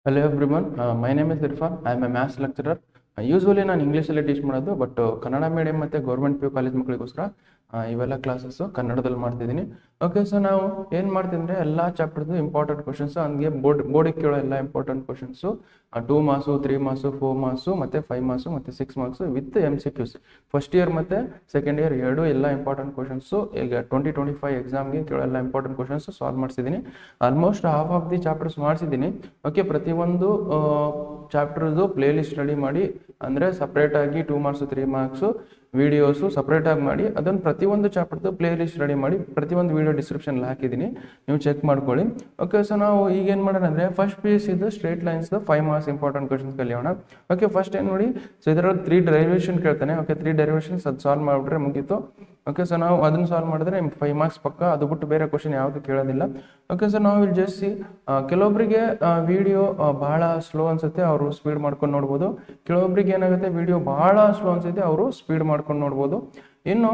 Hello everyone, my name is Irfan. I am a maths lecturer. Usually ನಾನು ಇಂಗ್ಲೀಷಲ್ಲಿ teach ಮಾಡೋದು, but Kannada medium ಮತ್ತು government P U college ಮಕ್ಕಳಿಗೋಸ್ಕರ ಇವೆಲ್ಲ classes ಕನ್ನಡದಲ್ಲಿ ಮಾಡ್ತಿದ್ದೀನಿ. ಓಕೆ, ಸೊ ನಾವು ಏನು ಮಾಡ್ತೀವಿ ಅಂದರೆ ಎಲ್ಲ ಚಾಪ್ಟರ್ದು ಇಂಪಾರ್ಟೆಂಟ್ ಕ್ವಶನ್ಸು, ಹಂಗೆ ಬೋರ್ಡಿಗೆ ಕೇಳೋ ಎಲ್ಲ important questions 2 marks, 3 marks, 4 marks ಮತ್ತು 5 ಮಾರ್ಕ್ಸು ಮತ್ತು 6 marks with MCQs. First year ಮತ್ತು ಸೆಕೆಂಡ್ ಇಯರ್ ಎರಡು ಎಲ್ಲ ಇಂಪಾರ್ಟೆಂಟ್ ಕ್ವಶನ್ಸು ಈಗ 2025 ಎಕ್ಸಾಮ್ಗೆ ಕೇಳೋ ಎಲ್ಲ ಇಂಪಾರ್ಟೆಂಟ್ ಕ್ವಶನ್ಸು ಸಾಲ್ವ್ ಮಾಡಿಸಿದ್ದೀನಿ. Almost half of the chapters ಮಾಡಿಸಿದ್ದೀನಿ. ಓಕೆ, ಪ್ರತಿಯೊಂದು ಚಾಪ್ಟರ್ದು ಪ್ಲೇ ಲಿಸ್ಟ್ ರೆಡಿ ಮಾಡಿ, ಅಂದರೆ ಸಪ್ರೇಟಾಗಿ 2 ಮಾರ್ಕ್ಸು 3 ಮಾರ್ಕ್ಸು ವೀಡಿಯೋಸು ಸಪ್ರೇಟಾಗಿ ಮಾಡಿ, ಅದನ್ನು ಪ್ರತಿಯೊಂದು ಚಾಪ್ಟರ್ದು ಪ್ಲೇ ಲಿಸ್ಟ್ ರೆಡಿ ಮಾಡಿ ಪ್ರತಿಯೊಂದು ವೀಡಿಯೋ ಡಿಸ್ಕ್ರಿಪ್ಷನ್ಲಿ ಹಾಕಿದ್ದೀನಿ, ನೀವು ಚೆಕ್ ಮಾಡ್ಕೊಳ್ಳಿ. ಓಕೆ, ಸೊ ನಾವು ಈಗೇನು ಮಾಡೋಣ ಅಂದರೆ ಫಸ್ಟ್ ಪೀಸ್ ಇದು ಸ್ಟ್ರೇಟ್ ಲೈನ್ಸ್ದು 5 ಮಾರ್ಕ್ಸ್ ಇಂಪಾರ್ಟೆಂಟ್ ಕ್ವಶನ್ಸ್ ಕಲಿಯೋಣ. ಓಕೆ, ಫಸ್ಟ್ ಏನು ನೋಡಿ, ಸೊ ಇದರಲ್ಲಿ 3 ಡೆರಿವೇಷನ್ ಕೇಳ್ತಾನೆ. ಓಕೆ, 3 ಡೆರಿವೇಷನ್ಸ್ ಅದು ಸಾಲ್ವ್ ಮಾಡಿಬಿಟ್ರೆ ಮುಗೀತು. ಓಕೆ, ಸೊ ನಾವು ಅದನ್ನು ಸಾಲ್ವ್ ಮಾಡಿದ್ರೆ ನಿಮ್ಗೆ 5 ಮಾರ್ಕ್ಸ್ ಪಕ್ಕ, ಅದು ಬಿಟ್ಟು ಬೇರೆ ಕ್ವಶನ್ ಯಾವುದು ಕೇಳೋದಿಲ್ಲ. ಓಕೆ, ಸೊ ನಾವು ಇಲ್ಲಿ ಜಸ್ಟ್ ಕೆಲವೊಬ್ಬರಿಗೆ ವಿಡಿಯೋ ಭಾಳ ಸ್ಲೋ ಅನ್ಸುತ್ತೆ, ಅವರು ಸ್ಪೀಡ್ ಮಾಡ್ಕೊಂಡು ನೋಡ್ಬೋದು. ಕೆಲವೊಬ್ರಿಗೆ ಏನಾಗುತ್ತೆ, ವಿಡಿಯೋ ಭಾಳ ಸ್ಲೋ ಅನ್ಸುತ್ತೆ, ಅವರು ಸ್ಪೀಡ್ ಮಾಡ್ಕೊಂಡು ನೋಡ್ಬೋದು. ಇನ್ನು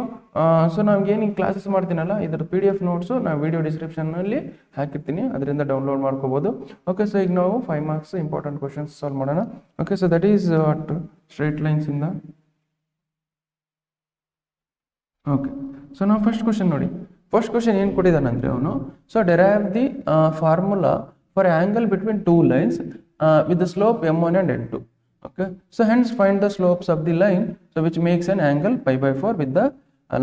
ಸೊ ನಮ್ಗೇನು ಈಗ ಕ್ಲಾಸಸ್ ಮಾಡ್ತೀನಲ್ಲ, ಇದ್ರ PDF ನೋಟ್ಸು ನಾನು ವಿಡಿಯೋ ಡಿಸ್ಕ್ರಿಪ್ಷನ್ನಲ್ಲಿ ಹಾಕಿರ್ತೀನಿ, ಅದರಿಂದ ಡೌನ್ಲೋಡ್ ಮಾಡ್ಕೋಬೋದು. ಓಕೆ, ಸೊ ಈಗ ನಾವು 5 ಮಾರ್ಕ್ಸ್ ಇಂಪಾರ್ಟೆಂಟ್ ಕ್ವಶನ್ಸ್ ಸಾಲ್ವ್ ಮಾಡೋಣ. Okay, so that is straight ಲೈನ್ಸಿಂದ. ಓಕೆ, ಸೊ ನಾವು ಫಸ್ಟ್ ಕ್ವಶನ್ ನೋಡಿ. ಫಸ್ಟ್ ಕ್ವಶನ್ ಏನು ಕೊಟ್ಟಿದ್ದಾನೆ ಅಂದರೆ ಅವನು, so derive the formula for angle between 2 lines with the slope M1 and M2. Okay, so hence find the slopes of the line, so which makes an angle pi/4 with the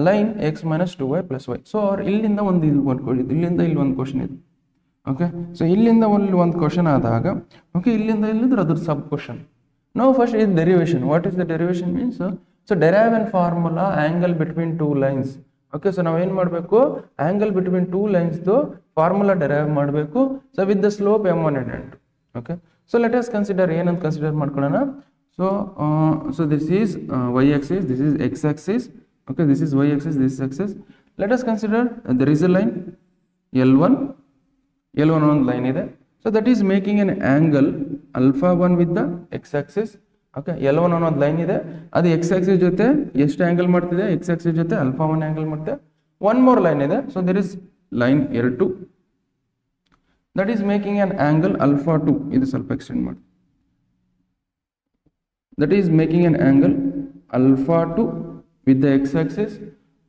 line x minus 2y plus y. So ಇಲ್ಲಿಂದ ಒಂದು ಇಲ್ಲಿಂದ ಇಲ್ಲಿ ಒಂದು question ಇದೆ. Okay, so ಇಲ್ಲಿಂದ ಒಂದು question ಆದಾಗ, okay, ಇಲ್ಲಿಂದ ಇಲ್ಲಿದ್ರೆ ಅದ್ರ ಸಬ್ ಕ್ವಶನ್. ನಾವು ಫಸ್ಟ್ ಇದು derivation. What is the derivation means, so derive and formula angle between 2 lines. Okay, so ನಾವೇನು ಮಾಡಬೇಕು, ಆ್ಯಂಗಲ್ ಬಿಟ್ವೀನ್ 2 ಲೈನ್ಸ್ದು ಫಾರ್ಮುಲಾ ಡೆರೈವ್ ಮಾಡಬೇಕು. So with the slope M1 and M2. Okay, so let us consider ಏನಂತ consider ಮಾಡ್ಕೊಳ್ಳೋಣ. So this is y axis, this is x axis. Okay, this is y axis, this is x axis. Let us consider there is a line L1 ಒಂದು line ಇದೆ. So that is making an angle alpha 1 with the x axis. Okay, L1 ಅನ್ನೋದು line ಇದೆ, ಅದು x axis ಜೊತೆ ಎಷ್ಟು angle ಮಾಡ್ತಿದೆ, x axis ಜೊತೆ alpha 1 angle ಮಾಡ್ತಿದೆ. ಒನ್ ಮೋರ್ ಲೈನ್ ಇದೆ, so there is line L2 that is making an angle alpha 2. ಇದು ಸ್ವಲ್ಪ ಎಕ್ಸ್ಟೆಂಡ್ ಮಾಡಿ, that is making an angle alpha 2 with the x axis.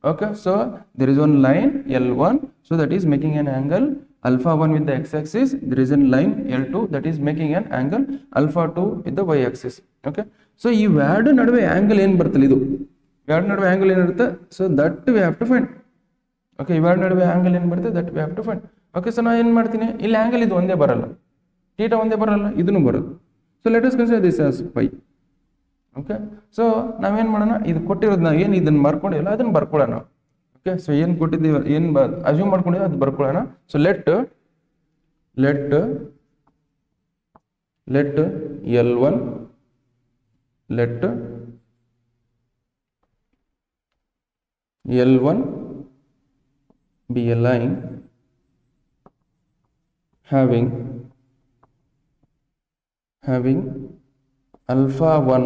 Okay, so there is one line L1, so that is making an angle alpha 1 with the x axis. There is a line L2 that is making an angle alpha 2 with the y axis. Okay, so ಈ ಎರಡು ನಡುವೆ angle ಏನು ಬರ್ತಲ್ಲ, ಇದು ಎರಡು ನಡುವೆ angle ಏನಿರುತ್ತೆ, so that we have to find. Okay, ಇವೆರಡು ನಡುವೆ ಆ್ಯಂಗಲ್ ಏನು ಬರುತ್ತೆ, that we have to find. Okay, so ನಾನು ಏನು ಮಾಡ್ತೀನಿ, ಇಲ್ಲಿ ಆ್ಯಂಗಲ್ ಇದು ಒಂದೇ ಬರಲ್ಲ, ಥೀಟಾ ಒಂದೇ ಬರಲ್ಲ, ಇದನ್ನು ಬರೋದು. So let us consider this as pi. Okay, so ನಾವೇನು ಮಾಡೋಣ, ಇದು ಕೊಟ್ಟಿರೋದು ನಾವು ಏನು ಇದನ್ನು ಬರ್ಕೊಂಡಿಲ್ಲ ಅದನ್ನು ಬರ್ಕೊಳ್ಳೋಣ. ಓಕೆ, ಸೊ ಏನು ಕೊಟ್ಟಿದ್ದೀವಿ, ಏನು ಅಸ್ಯೂಮ್ ಮಾಡ್ಕೊಂಡಿದ್ದೀವಿ ಅದು ಬರ್ಕೊಳ್ಳೋಣ. So let L1 be a line having alpha 1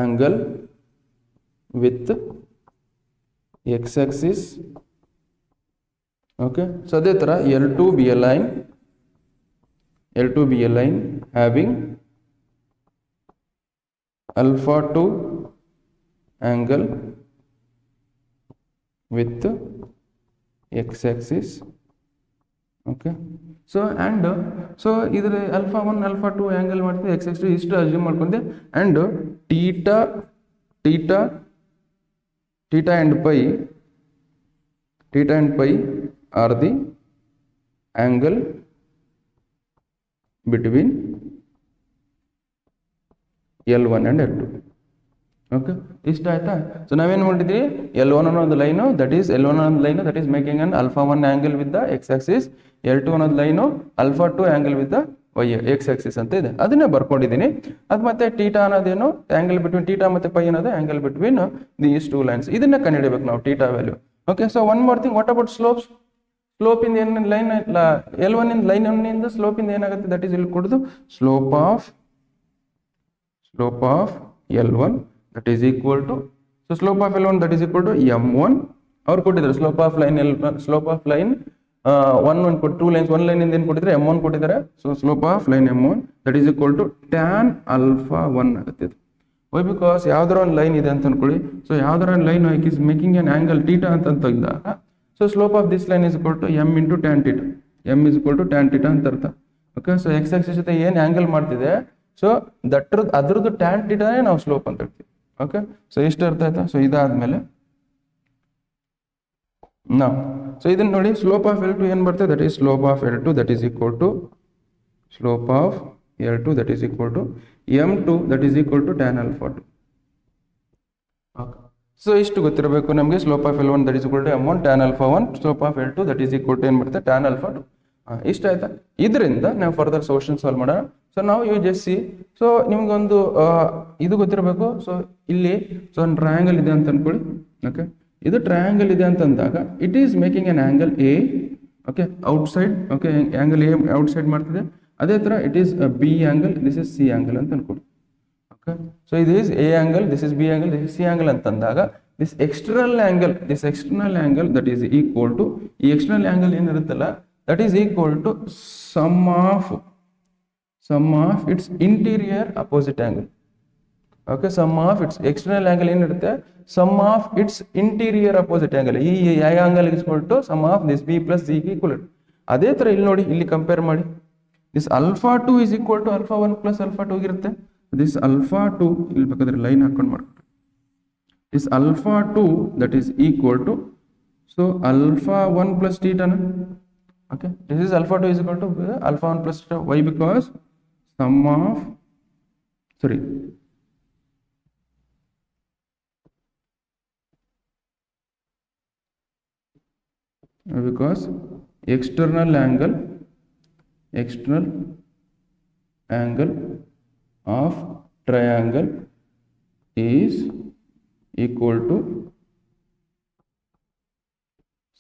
angle with x axis. Okay, so ಅದೇ ಥರ L2 be a line having alpha 2 angle with x axis. Okay, so and so ಇದ್ರ alpha 1 alpha 2 angle ಮಾಡ್ತೀವಿ, x axis ಇಷ್ಟು assume ಮಾಡ್ಕೊಂಡೆ. And theta and pi are the angle between L1 and L2. Okay, ಇಷ್ಟ ಆಯ್ತಾ. So ನಾವೇನು ಮಾಡಿದ್ವಿ, L1 ಅನ್ನೋದು line, that is L1 ಅನ್ನೋದು line that is making an alpha 1 angle with the x axis. L2 ಅನ್ನೋದು line alpha 2 angle with the x axis ಅಂತ ಇದೆ, ಅದನ್ನೇ ಬರ್ಕೊಂಡಿದ್ದೀನಿ. ಅದು ಮತ್ತೆ ಟೀಟಾ ಅನ್ನೋದೇನು, ಆ್ಯಂಗಲ್ ಬಿಟ್ವೀನ್ ಟೀಟಾ ಮತ್ತು ಪೈ ಅನ್ನೋದು ಆ್ಯಂಗಲ್ ಬಿಟ್ವೀನ್ ದೀಸ್ 2 ಲೈನ್ಸ್, ಇದನ್ನ ಕಂಡುಹಿಡಬೇಕು ನಾವು theta value. Okay, so one more thing, what about slopes? ಸ್ಲೋಪಿಂದ ಏನು ಲೈನ್ L1 ಇಂದ ಲೈನ್ ಇಂದ ಸ್ಲೋಪಿಂದ ಏನಾಗುತ್ತೆ, ದಟ್ ಈಸ್ ಇಲ್ಲಿ ಕೊಡೋದು slope of L1 that is equal to, so slope of L1 that is equal to M1. ಅವ್ರು ಕೊಟ್ಟಿದ್ದಾರೆ slope of line one ಕೊಟ್ಟು 2 ಲೈನ್ಸ್ 1 ಲೈನ್ ಏನು ಕೊಟ್ಟಿದ್ರೆ m1 ಕೊಟ್ಟಿದ್ದಾರೆ. So slope of line m1 that is equal to tan alpha 1 ಆಗುತ್ತೆ. Why because ಯಾವ್ದಾರ ಒಂದು line ಇದೆ ಅಂತ ಅನ್ಕೊಳ್ಳಿ. ಸೊ ಯಾವ್ದಾರ ಒಂದು line is making an angle theta ಅಂತ ತೆಗೆದಾಗ so slope of this line is equal to m into tan theta. m is equal to tan theta ಅಂತ ಅರ್ಥ. ಓಕೆ, ಸೊ ಎಕ್ಸ್ ಆಕ್ಸಿಸ್ ಜೊತೆ ಏನು ಆಂಗಲ್ ಮಾಡ್ತಿದೆ ಸೊ ಅದ್ರದ್ದು ಟ್ಯಾನ್ ಥೀಟಾನೇ ನಾವು slope ಅಂತ ಹೇಳ್ತೀವಿ. ಓಕೆ, ಸೊ ಎಷ್ಟು ಅರ್ಥ ಆಯ್ತಾ? ಸೊ ಇದಾದ್ಮೇಲೆ ಸೊ ಇದನ್ನ ನೋಡಿ, ಸ್ಲೋಪ್ ಆಫ್ L2 ಏನು ಬರ್ತದೆ? That is slope of L2 that is equal to slope of L2 that is equal to m2 that is equal to tan alpha 2. Okay, so ಇಷ್ಟು ಗೊತ್ತಿರಬೇಕು ನಮಗೆ. Slope of L1 that is equal to m1 tan alpha 1, slope of L2 that is equal to ಏನು ಬರುತ್ತೆ? Tan alpha 2. ಇಷ್ಟ ಆಯ್ತಾ? ಇದರಿಂದ ನಾವು further solution solve ಮಾಡೋಣ. ಸೊ ನಾವು ಯು ಜಸ್ಟ್ ಸಿ, ಸೊ ನಿಮ್ಗೊಂದು ಇದು ಗೊತ್ತಿರಬೇಕು. ಸೊ ಇಲ್ಲಿ ಸೊ ಒಂದು ಟ್ರಯಾಂಗಲ್ ಇದೆ ಅಂತ ಅನ್ಕೊಳ್ಳಿ. ಓಕೆ, ಇದು ಟ್ರಯಾಂಗಲ್ ಇದೆ ಅಂತ ಅಂದಾಗ it is making an angle A. Okay, outside. Okay, angle A outside ಮಾಡ್ತಿದೆ. ಅದೇ ಥರ it is B angle, this is C angle ಅಂತ ಅನ್ಕೊಳ್ಳಿ. ಓಕೆ, ಸೊ ಇದು is A angle, this is B angle, this is C angle ಅಂತಂದಾಗ this external angle that is equal to, ಈ external angle ಏನಿರುತ್ತಲ್ಲ that is equal to sum of its interior opposite angle. Okay, sum of its external angle ಏನಿರುತ್ತೆ? sum of its interior opposite angle. ಈ angle is equal to sum of this b plus c equal. ಅದೇ ತರ ಇಲ್ಲಿ ನೋಡಿ, ಇಲ್ಲಿ compare ಮಾಡಿ. this alpha 2 is equal to alpha 1 plus alpha 2 ಇರುತ್ತೆ. this alpha 2 ಇಲ್ಲಿ ಬೇಕಾದ್ರೆ ಲೈನ್ ಹಾಕೊಂಡು ಮಾಡ್ಕೊಳ್ಳಿ. this alpha 2 that is equal to so alpha 1 plus theta na. Okay, this is alpha 2 is equal to alpha 1 plus theta. Why? Because sum of because external angle of triangle is equal to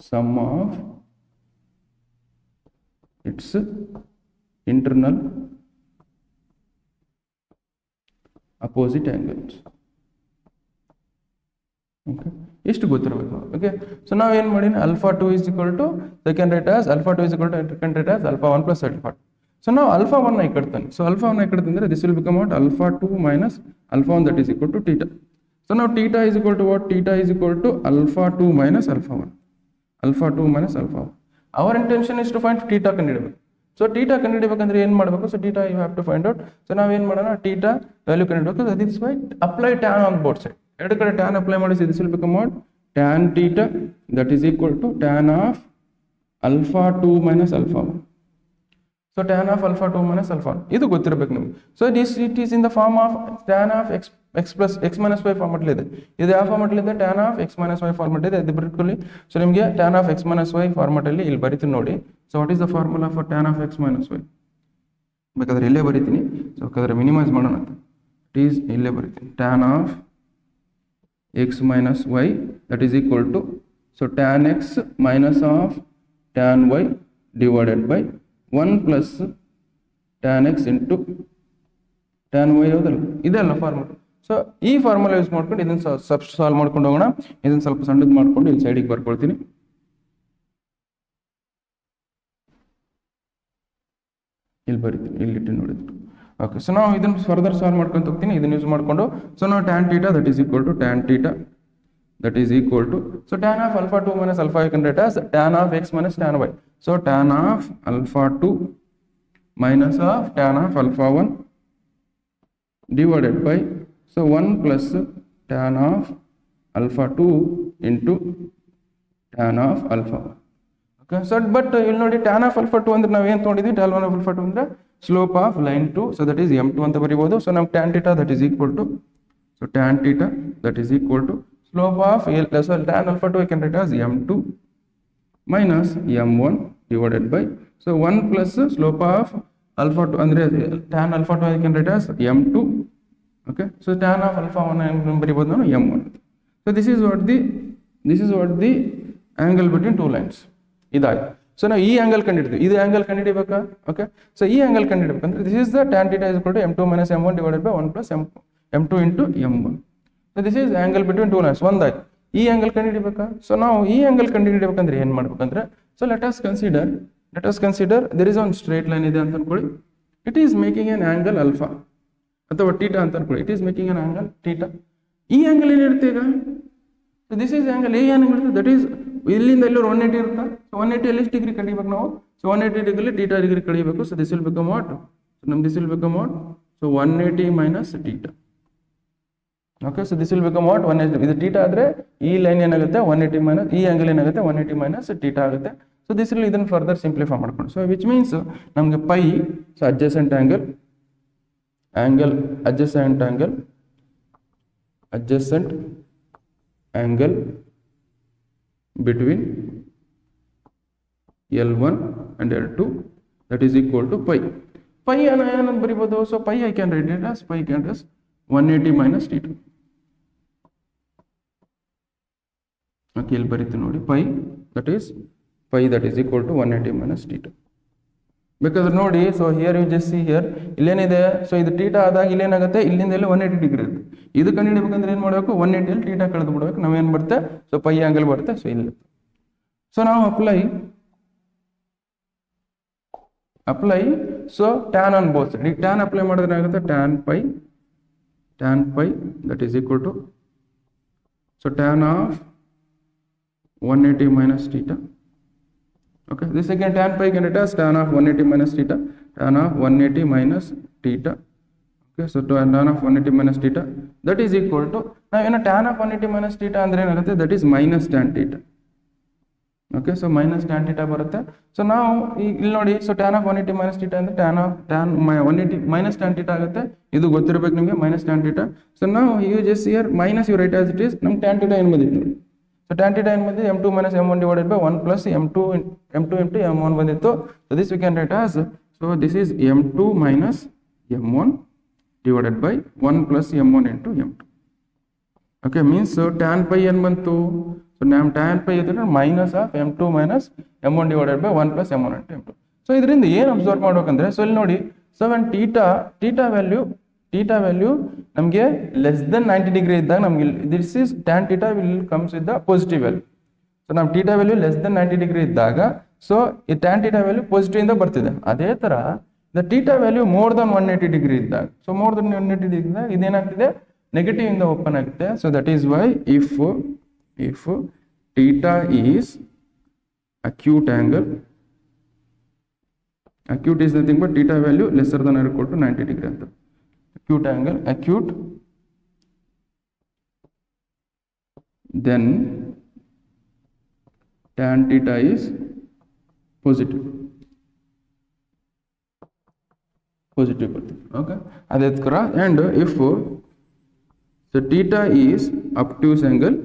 sum of its internal opposite angles. Okay, ಎಷ್ಟು ಗೊತ್ತಿರಬೇಕು. Okay, so ನಾವು ಏನು ಮಾಡಿ, alpha 2 is equal to second rate as alpha 2 is equal to second rate as alpha 1 plus alpha 2. So ನಾವು alpha 1 ನ ಇಕ್ಕಡ್ತಾನೆ. So alpha 1 ನ ಇಕ್ಕಡ್ತಂದ್ರೆ this will become what? alpha 2 minus alpha 1 that is equal to theta. So ನಾವು theta is equal to what? Theta is equal to alpha 2 minus alpha 1. alpha 2 minus alpha 1. Our intention is to find theta ಕಂಡುಹಿಡಿಯಬೇಕು. So theta ಕಂಡುಹಿಡಿಯಬೇಕಂದ್ರೆ ಏನು ಮಾಡಬೇಕು? So theta you have to find out. So ನಾವು ಏನು ಮಾಡೋಣ, theta value ಕಂಡುಹಿಡಿಯಬೇಕು. that is why apply tan on both side. ಎರಡು ಕಡೆ tan apply ಮಾಡಿ, this will become what? tan theta that is equal to tan of alpha 2 minus alpha 1. So tan of alpha 2 minus alpha 1 ಇದು ಗೊತ್ತಿರಬೇಕು ನಿಮಗೆ. So it is in the form of tan of x plus x minus y format ಇದೆ. ಇದು ಯಾವ format ಇದೆ? tan of x minus y format ಇದೆ. ಇದು ಬರ್ಕೊಳ್ಳಿ. ಸೊ ನಿಮಗೆ tan of x minus y format ಅಲ್ಲಿ ಇಲ್ಲಿ ಬರೀತೀನಿ ನೋಡಿ. So what is the formula for tan of x minus y? ಬೇಕಾದ್ರೆ ಇಲ್ಲೇ ಬರೀತೀನಿ. ಸೊ ಬೇಕಾದ್ರೆ ಮಿನಿಮೈಸ್ ಮಾಡೋಣ ಅಂತ. ಇಟ್ ಈಸ್ ಇಲ್ಲೇ ಬರೀತೀನಿ. tan of x minus y that is equal to so tan x minus of tan y divided by 1 plus tan x into tan y ಹೌದಲ್ಲ, ಇದೆಲ್ಲ ಫಾರ್ಮುಲಾ. ಸೊ ಈ ಫಾರ್ಮುಲಾ ಯೂಸ್ ಮಾಡ್ಕೊಂಡು ಇದನ್ನ solve ಮಾಡ್ಕೊಂಡು ಹೋಗೋಣ. ಇದನ್ನ ಸ್ವಲ್ಪ ಸಣ್ಣದು ಮಾಡ್ಕೊಂಡು ಇಲ್ಲಿ ಸೈಡಿಗೆ ಬರ್ಕೊಳ್ತೀನಿ. ಇಲ್ಲಿ ಬರೀತೀನಿ, ಇಲ್ಲಿ ಇಟ್ಟು ನೋಡಿದ್ರು. ಓಕೆ, ಸೊ ನಾವು ಇದನ್ನು ಫರ್ದರ್ ಸಾಲ್ವ್ ಮಾಡ್ಕೊಂಡು ಹೋಗ್ತೀನಿ. ಇದನ್ನ ಯೂಸ್ ಮಾಡಿಕೊಂಡು ಸೊ ನಾವು tan theta that is equal to tan theta that is equal to so tan of alpha 2 minus alpha you can write as tan of x minus tan y. So tan of alpha 2 minus of tan of alpha 1 divided by so 1 plus tan of alpha 2 into tan of alpha 1. Okay, so but ಇಲ್ಲಿ ನೋಡಿ tan of alpha 2 ಅಂದ್ರೆ ನಾವು ಏನು ತಗೊಂಡಿದ್ವಿ? tan of alpha 2 ಅಂದ್ರೆ slope of line 2, so that is m2 ಅಂತ ಬರೀಬಹುದು. So ನಾವು tan theta that is equal to so tan theta that is equal to slope of so tan alpha 2 I can write as m2 minus m1 divided by so 1 plus slope of alpha 2 andre tan alpha 2 I can write as m2. Okay, so tan of alpha 1 ಬರೀಬಹುದು ನಾನು m1. So this is what the angle between two lines ಇದಾಯ್ತು. So ನಾವು ಈ angle ಕಂಡುಹಿಡಿದ್ವಿ, ಇದು angle ಕಂಡುಹಿಡಿಬೇಕಾ? Okay, so ಈ angle ಕಂಡುಹಿಡಬೇಕಂದ್ರೆ this is the tan theta is equal to m2 minus m1 divided by 1 plus m2 into m1. So this is angle between two lines ಒಂದಾಯ್ತು. ಈ ಆಂಗಲ್ ಕಂಡುಹಿಡಿಬೇಕಾ? ಸೊ ನಾವು ಈ angle ಕಂಡುಹಿಡಿಬೇಕಂದ್ರೆ ಏನು ಮಾಡ್ಬೇಕಂದ್ರೆ so let us consider there is ಒಂದು straight line ಇದೆ ಅಂತ ಅನ್ಕೊಳ್ಳಿ. It is making an angle alpha ಅಥವಾ ಟೀಟಾ ಅಂತ ಅನ್ಕೊಳ್ಳಿ. It is making an angle theta. ಈ ಆಂಗಲ್ ಏನಿರುತ್ತೆ ಈಗ, ದಿಸ್ ಈಸ್ ಆಂಗಲ್ ಎ ಏನಿರುತ್ತೆ, ದಟ್ ಈಸ್ ಇಲ್ಲಿಂದ ಎಲ್ಲರೂ 180 ಇರುತ್ತೆ. ಸೊ 180 ಅಲ್ಲಿ ಡಿಗ್ರಿ ಕಡಿಬೇಕು ನಾವು. ಸೊ 180 ಡಿಗ್ರಿ ಟೀಟಾ ಡಿಗ್ರಿ ಕಡಿಬೇಕು. So this will become what, this will become what, so 180 minus theta. Okay, so this will become what, 180. ಇದು theta ಆದ್ರೆ ಈ ಲೈನ್ ಏನಾಗುತ್ತೆ 180 minus ಈ ಆಂಗಲ್ ಏನಾಗುತ್ತೆ 180 minus theta ಆಗುತ್ತೆ. ಸೊ ದಿಸ್ ವಿಲ್ ಇದನ್ನ further simplify ಮಾಡ್ಕೊಂಡು, ಸೊ ವಿಚ್ ಮೀನ್ಸ್ ನಮಗೆ pi, so adjacent angle between L1 and L2 that is equal to pi. Pi ಏನಂತ ಬರೀಬಹುದು. ಸೊ pi I can write it as 180 minus theta. Okay, ಇಲ್ಲಿ ಬರೀತೀನಿ ನೋಡಿ, pi that is equal to 180 minus theta. ಬೇಕಾದ್ರೆ ನೋಡಿ, so here you just see here, ಇಲ್ಲೇನಿದೆ, so ಇದು ಟೀಟಾ ಆದಾಗ ಇಲ್ಲೇನಾಗುತ್ತೆ, ಇಲ್ಲಿಂದ ಇಲ್ಲಿ 180 ಡಿಗ್ರಿ ಇರುತ್ತೆ. ಇದು ಕಂಡುಹಿಡಬೇಕಂದ್ರೆ ಏನು ಮಾಡಬೇಕು, 180 ಅಲ್ಲಿ ಟೀಟಾ ಕಳೆದು ಬಿಡಬೇಕು. ನಾವೇನು ಬರುತ್ತೆ, ಸೊ ಪೈ ಆಂಗಲ್ ಬರುತ್ತೆ. ಸೊ ಇಲ್ಲಿ, ಸೊ ನಾವು apply so tan on both side. ಈಗ ಟ್ಯಾನ್ ಅಪ್ಲೈ ಮಾಡಿದ್ರೆ ಆಗುತ್ತೆ tan pi that is equal to, so tan of 180 minus theta. Okay, this again tan pi can write as tan of 180 minus theta, tan of 180 minus theta. Okay, so tan of 180 minus theta that is equal to, now ಏನು tan of 180 minus theta ಅಂದ್ರೆ ಏನಾಗುತ್ತೆ, that is minus tan theta. Okay, so minus tan theta ಬರುತ್ತೆ. So ನಾವು ಇಲ್ಲಿ ನೋಡಿ, so tan of 180 minus theta ಅಂದ್ರೆ tan 180 minus tan theta ಆಗುತ್ತೆ. ಇದು ಗೊತ್ತಿರಬೇಕು ನಿಮಗೆ, minus tan theta. ಸೊ ನಾವು you just here minus you write as it is. ನಮ್ಮ tan theta ಏನು ಬಂದಿತ್ತು ನೋಡಿ, ಸೊ tan theta ಏನು ಬಂದಿದೆ, m2 minus m1 divided by 1 plus m2 into m1 ಬಂದಿತ್ತು. So this we can write as, so this is m2 minus m1 divided by 1 plus m1 into m2. Okay, means tan pi ಏನು ಬಂತು, so ನಮ್ಮ tan pi ಇದ್ರೆ minus of m2 minus m1 divided by 1 plus m1 into m2. So ಇದರಿಂದ ಏನು observe ಮಾಡ್ಬೇಕಂದ್ರೆ, so ಇಲ್ಲಿ ನೋಡಿ, so when theta value ನಮಗೆ ಲೆಸ್ ದೆನ್ 90 ಡಿಗ್ರಿ ಇದ್ದಾಗ ನಮಗೆ this is tan theta will comes with the positive value. So ನಮ್ಮ theta value less than 90 degree ಇದ್ದಾಗ, ಸೊ ಈ tan theta ವ್ಯಾಲ್ಯೂ ಪಾಸಿಟಿವ್ ಇಂದ ಬರ್ತಿದೆ. ಅದೇ ತರ the theta value more than 180 degree ಇದ್ದಾಗ, ಸೊ ಮೋರ್ ದನ್ 180 ಡಿಗ್ರಿ ಇದ್ದಾಗ ಇದೇನಾಗ್ತಿದೆ, ನೆಗೆಟಿವ್ ಇಂದ ಓಪನ್ ಆಗುತ್ತೆ. So that is why if theta is acute angle, acute is nothing but theta value lesser than or equal to 90 degree ಅಂತ. acute angle, then tan theta is positive ಬರ್ತದೆ. Okay, ಅದೇ ತರ. and if the theta is obtuse angle,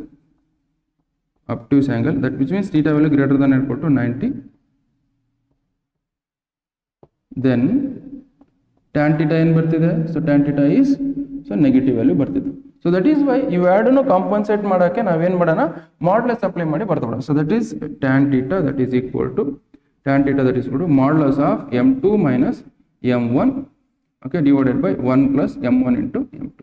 that which means theta value greater than or equal to 90, then tan theta ಏನು ಬರ್ತಿದೆ, so tan theta is so negative value ಬರ್ತಿದೆ. So that is why ಇವೆರಡನ್ನು compensate ಮಾಡೋಕ್ಕೆ ನಾವೇನು ಮಾಡೋಣ, modulus apply ಮಾಡಿ ಬರ್ತಾ. So that is tan theta that is equal to modulus of m2 minus m1, okay, divided by 1 plus m1 into m2.